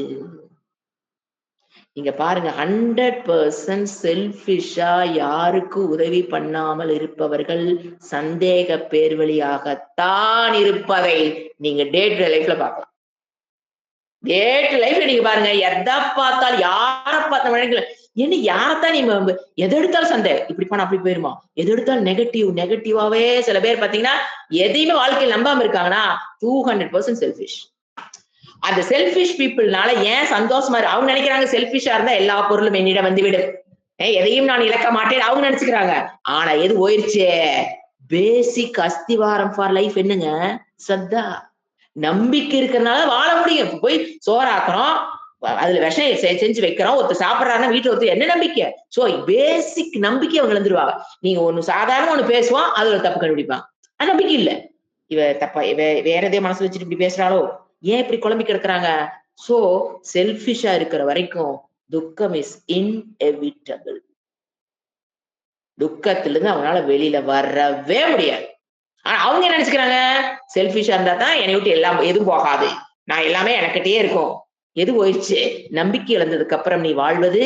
நீங்க பாருங்க, 100% செல்ஃபிஷா யாருக்கு உதவி பண்ணாமல் இருப்பவர்கள் சந்தேக பேர் வழியாகத்தான் இருப்பதை நீங்க டே டு டே லைஃப்ல பார்க்கலாம். டேட் லைஃப்ல நீங்க பாருங்க, எதை பார்த்தாலும் யாரை பார்த்த என்ன யாரைத்தான் நீ எதை எடுத்தாலும் சண்டை, இப்படி பண்ண அப்படி போயிருமா, எது எடுத்தாலும் நெகட்டிவாவே சில பேர் பாத்தீங்கன்னா எதையுமே வாழ்க்கையில் நம்பாம இருக்காங்கன்னா 200% செல்ஃபிஷ். அந்த செல்ஃபிஷ் பீப்புள்னால ஏன் சந்தோஷமா அவங்க நினைக்கிறாங்க செல்ஃபிஷா இருந்தா எல்லா பொருளும் என்னிடம் வந்துவிடும், எதையும் நான் இழக்க மாட்டேன் அவங்க நினைச்சுக்கிறாங்க. ஆனா எது போயிருச்சு, பேசிக் அஸ்திவாரம் ஃபார் லைஃப் என்னங்க, சத்தா நம்பிக்கை இருக்கிறதுனால வாழ முடியும். போய் சோறாக்குறோம், அதுல விஷம் செஞ்சு வைக்கிறோம், ஒருத்தர் சாப்பிடறாருன்னா வீட்டுல ஒருத்தர் என்ன நம்பிக்கை, சோ பேசிக் நம்பிக்கை அவங்க இழந்துருவாங்க. நீங்க ஒண்ணு சாதாரண ஒண்ணு பேசுவோம், அதுல தப்பு கண்டுபிடிப்பாங்க, அது நம்பிக்கை இல்ல, இவ தப்பா வேற எதையும் மனசுல வச்சுட்டு இப்படி பேசுறாளோ, ஏன் இப்படி குழம்பி கிடக்குறாங்க. சோ செல்ஃபிஷா இருக்கிற வரைக்கும் துக்கம் இஸ் இன்எவிட்டபிள். துக்கத்திலிருந்து அவங்களால வெளியில வரவே முடியாது. ஆனா அவங்க என்ன நினைச்சுக்கிறாங்க, செல்ஃபிஷா இருந்தா தான் என்னை விட்டு எல்லாம் எதுவும் போகாது, நான் எல்லாமே எனக்கிட்டே இருக்கும். எது போயிடுச்சு, நம்பிக்கை இழந்ததுக்கு அப்புறம் நீ வாழ்வது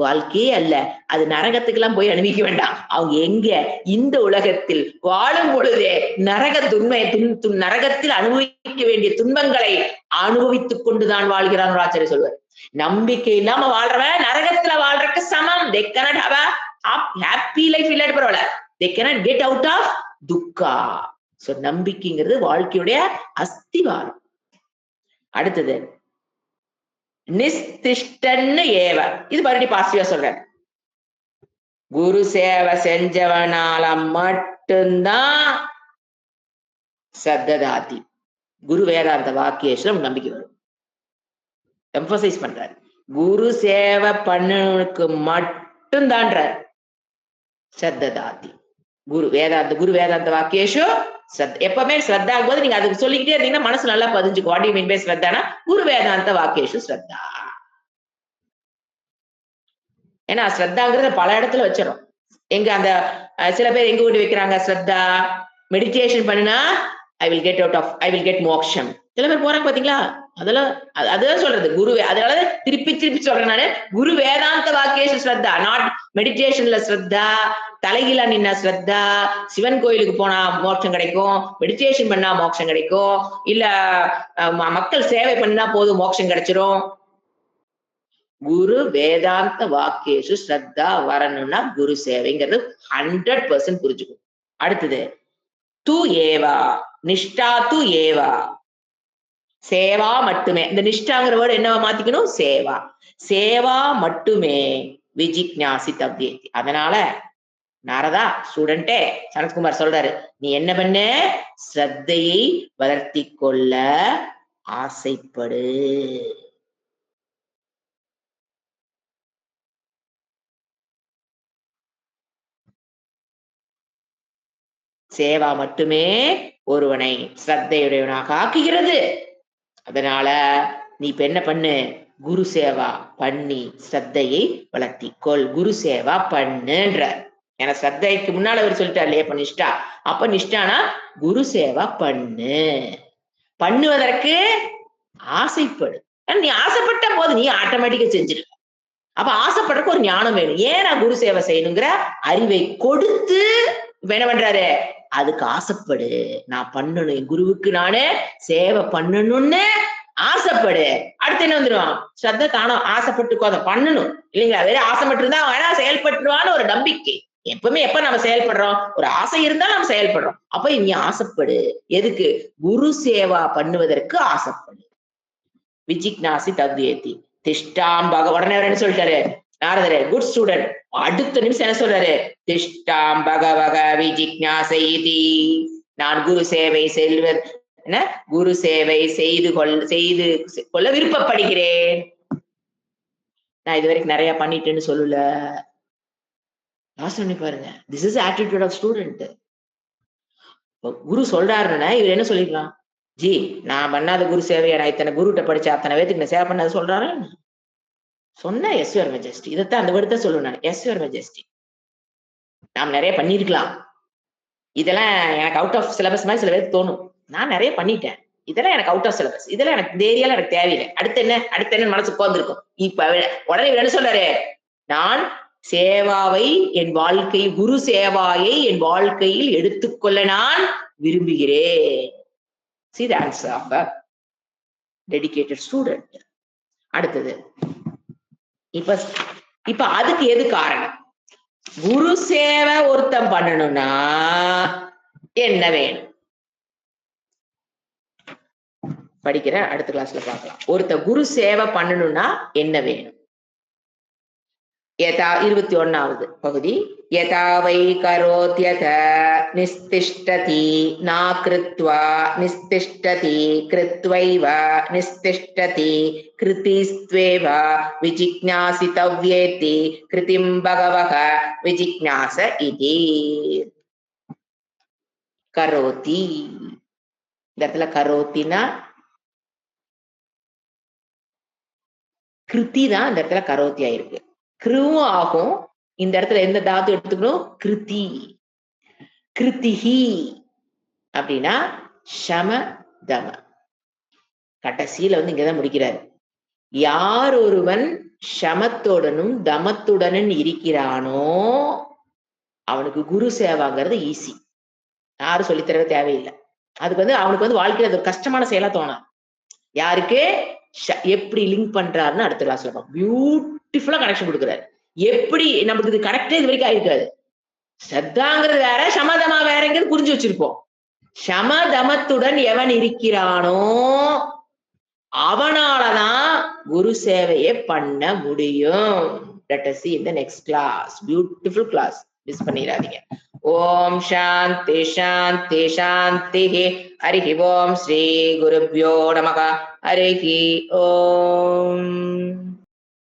வாழ்க்கையே அல்ல, அது நரகத்துக்கெல்லாம் போய் அனுபவிக்க வேண்டாம். அவங்க எங்க இந்த உலகத்தில் வாழும் பொழுதே நரகத்தில் அனுபவிக்க வேண்டிய துன்பங்களை அனுபவித்துக் கொண்டுதான் வாழ்கிறான் ஆச்சாரியர் சொல்வார். நம்பிக்கை இல்லாம வாழ்றவன் நரகத்துல வாழ்றதுக்கு சமம். they cannot have a happy life இல்லாட்டி பரவாயில்ல, they cannot get out of துக்கா. சோ நம்பிக்கைங்கிறது வாழ்க்கையுடைய அஸ்திவாரம். அடுத்தது நிஸ்திஷ்டன்னு ஏவ, இது மறுபடியும் பாசிட்டிவா சொல்றேன். குரு சேவை செஞ்சவனால மட்டும்தான் சத்ததாதி குரு வேதாந்த வாக்கியேஸ்வரம் நம்பிக்கை வரும். எம்பசைஸ் பண்றாரு, குரு சேவை பண்ணனுக்கு மட்டும்தான் சத்ததாதி குரு வேதாந்த வாக்கியேஷு எப்பவுமே ஸ்ரத்தாகும் போது நீங்க அதுக்கு சொல்லிக்கிட்டே இருந்தீங்கன்னா மனசு நல்லா பதிஞ்சுக்கும். வாட் யூ மீன் பை ஸ்ரத்தானா, குரு வேதாந்த வாக்கியேஷு ஸ்ரத்தா. ஏன்னா ஸ்ரத்தாங்கிறத பல இடத்துல வச்சிடும். எங்க அந்த சில பேர் எங்க கொண்டு வைக்கிறாங்க ஸ்ரத்தா, மெடிடேஷன் பண்ணினா ஐ வில் கெட் மோக்ஷம். சில பேர் போறாங்க பாத்தீங்களா, அதுதான் சொல்றது குரு. அதனால திருப்பி சொல்றேன் நானு, குரு வேதாந்த வாக்கியேஷு ஸ்ரத்தா, நாட் மெடிடேஷன்ல ஸ்ரத்தா, தலைகீழா நின்ன ஸ்ரத்தா, சிவன் கோயிலுக்கு போனா மோட்சம் கிடைக்கும், மெடிடேஷன் பண்ணா மோட்சம் கிடைக்கும், இல்ல மக்கள் சேவை பண்ணா போதும் மோட்சம் கிடைச்சிரும். குரு வேதாந்த வாக்கியேஷு ஸ்ரத்தா வரணும்னா குரு சேவைங்கிறது 100% புரிஞ்சுக்கும். அடுத்தது து ஏவா, நிஷ்டா து ஏவா, சேவா மட்டுமே. இந்த நிஷ்டாங்கிற வேர்டு என்னவா மாத்திக்கணும், சேவா. சேவா மட்டுமே விஜிக்ஞாசி தவ்யேதி. அதனால நாரதா ஸ்டூடெண்டே சனத்குமார் சொல்றாரு, நீ என்ன பண்ண, ஸ்ரத்தையை வளர்த்தி கொள்ள ஆசைப்படு. சேவா மட்டுமே ஒருவனை ஸ்ரத்தையுடையவனாக ஆக்குகிறது. அதனால நீ இப்ப என்ன பண்ணு, குரு சேவா பண்ணி ஸ்ரத்தையை வளர்த்தி கொள், குரு சேவா பண்ணுன்ற. ஏன்னா ஸ்ரத்தைக்கு முன்னால அவர் சொல்லிட்டார் இல்லையா, இப்ப நிஷ்டா. அப்ப நிஷ்டானா குரு சேவா பண்ணுவதற்கு ஆசைப்படு. நீ ஆசைப்பட்ட போது நீ ஆட்டோமேட்டிக்கா செஞ்சிரு. அப்ப ஆசைப்படுறதுக்கு ஒரு ஞானம் வேணும். ஏன் நான் குரு சேவை செய்யணுங்கிற அறிவை கொடுத்து என்ன பண்றாரு, அதுக்கு ஆசைப்படு, நான் பண்ணணும், என் குருவுக்கு நானு சேவை பண்ணணும்னு ஆசைப்படு. அடுத்து என்ன வந்துருவான், ஸ்ரத்த தானம் ஆசைப்பட்டு அதை பண்ணணும் இல்லைங்களா. வேற ஆசைப்பட்டு இருந்தா வேணா செயல்பட்டுருவான்னு ஒரு நம்பிக்கை. எப்பவுமே எப்ப நம்ம செயல்படுறோம், ஒரு ஆசை இருந்தா நம்ம செயல்படுறோம். அப்ப நீ ஆசைப்படு, எதுக்கு, குரு சேவா பண்ணுவதற்கு ஆசைப்படு. விஜிக்ஞாசி தவ்யேதி திஷ்டாம் உடனே என்ன சொல்லிட்டாரு நாரதரே, குட் ஸ்டூடெண்ட். அடுத்த நிமிஷம் என்ன சொல்றாரு, திஷ்டாம் பகவக விஜிக்ஞாசைதி, நான் குரு சேவை செல்வது என்ன, குரு சேவை செய்து கொள்ள விருப்பப்படுகிறேன். நான் இது வரைக்கும் நிறைய பண்ணிட்டேன்னு சொல்லல. யோசனை பாருங்க, this is attitude of student. குரு சொல்றாருன்னா இவர் என்ன சொல்லிக்கலாம், ஜி நான் பண்ணாத குரு சேவையை நான் இத்தனை குருட்ட படிச்ச அத்தனை பேத்துக்கு நான் சேவை பண்ணாத சொல்றாரு. சொன்ன எஸ் யுவர் மெஜஸ்டி, இதைத்தான் அந்த வேர்டு தான் சொல்லுவேன் நான், எஸ் யுவர் மெஜஸ்டி. நாம் நிறைய பண்ணிருக்கலாம், இதெல்லாம் எனக்கு அவுட் ஆஃப் சிலபஸ் மாதிரி சில பேருக்கு தோணும். நான் நிறைய பண்ணிட்டேன், இதெல்லாம் எனக்கு அவுட் ஆஃப் சிலபஸ், இதெல்லாம் எனக்கு இந்த ஏரியால எனக்கு தேவையில்லை, அடுத்து என்ன மனசு உட்கார்ந்துருக்கும். இப்ப உடனே என்ன சொல்றாரு, நான் சேவாவை என் வாழ்க்கை, குரு சேவாயை என் வாழ்க்கையில் எடுத்துக்கொள்ள நான் விரும்புகிறேன். See the answer of that. Dedicated student. அடுத்தது இப்ப அதுக்கு எது காரணம்? குரு சேவை ஒருத்தன் பண்ணணும்னா என்ன வேணும்? படிக்கிற அடுத்த கிளாஸ்ல பார்க்கலாம். ஒருத்த குரு சேவை பண்ணணும்னா என்ன வேணும்? 21வது பகுதி. யதா வை கரோத்யத நிஸ்திஷ்டதி நா கிருத்வா நிஸ்திஷ்டதி கிருத்வைவ நிஸ்திஷ்டதி கிருதிஸ்த்வேவ விஜிக்ஞாசிதவ்யேதி கிருதிம் பகவஹ விஜிக்ஞாச இதி. கரோதி, இந்த இடத்துல கரோத்தினா கிருதி தான் இந்த இடத்துல கரோத்தியா இருக்கு. கிருவும் ஆகும். இந்த இடத்துல எந்த தாத்து எடுத்துக்கணும்? கிருதி. கிருதிஹி அப்படின்னா சம தம. கடைசியில இங்கதான் முடிக்கிறாரு. யார் ஒருவன் சமத்துடனும் தமத்துடனும் இருக்கிறானோ அவனுக்கு குரு சேவாங்கிறது ஈஸி. யாரும் சொல்லித்தரவே தேவையில்லை. அதுக்கு அவனுக்கு வாழ்க்கையில அது கஷ்டமான செயலா தோணும். யாருக்கு எப்படி லிங்க் பண்றாருன்னு அடுத்த கிளாஸ்ல பார்ப்போம். பியூட்டிஃபுல்லா கனெக்ஷன் கொடுக்குறாரு. எப்படி நமக்கு இது கரெக்டே இது வரைக்கும் ஆயிருக்காது. சத்தாங்கிறது வேற, சமதமா வேறங்கிறது புரிஞ்சு வச்சிருப்போம். சமதமத்துடன் எவன் இருக்கிறானோ அவனாலதான் குரு சேவையை பண்ண முடியும். Let us see in the next class. Beautiful class. Miss பண்ணிடாதீங்க. ஓம் சாந்தி சாந்தி சாந்தி. ஹரி ஓம் ஸ்ரீ குருப்யோ நமக. ஹரி ஓம்.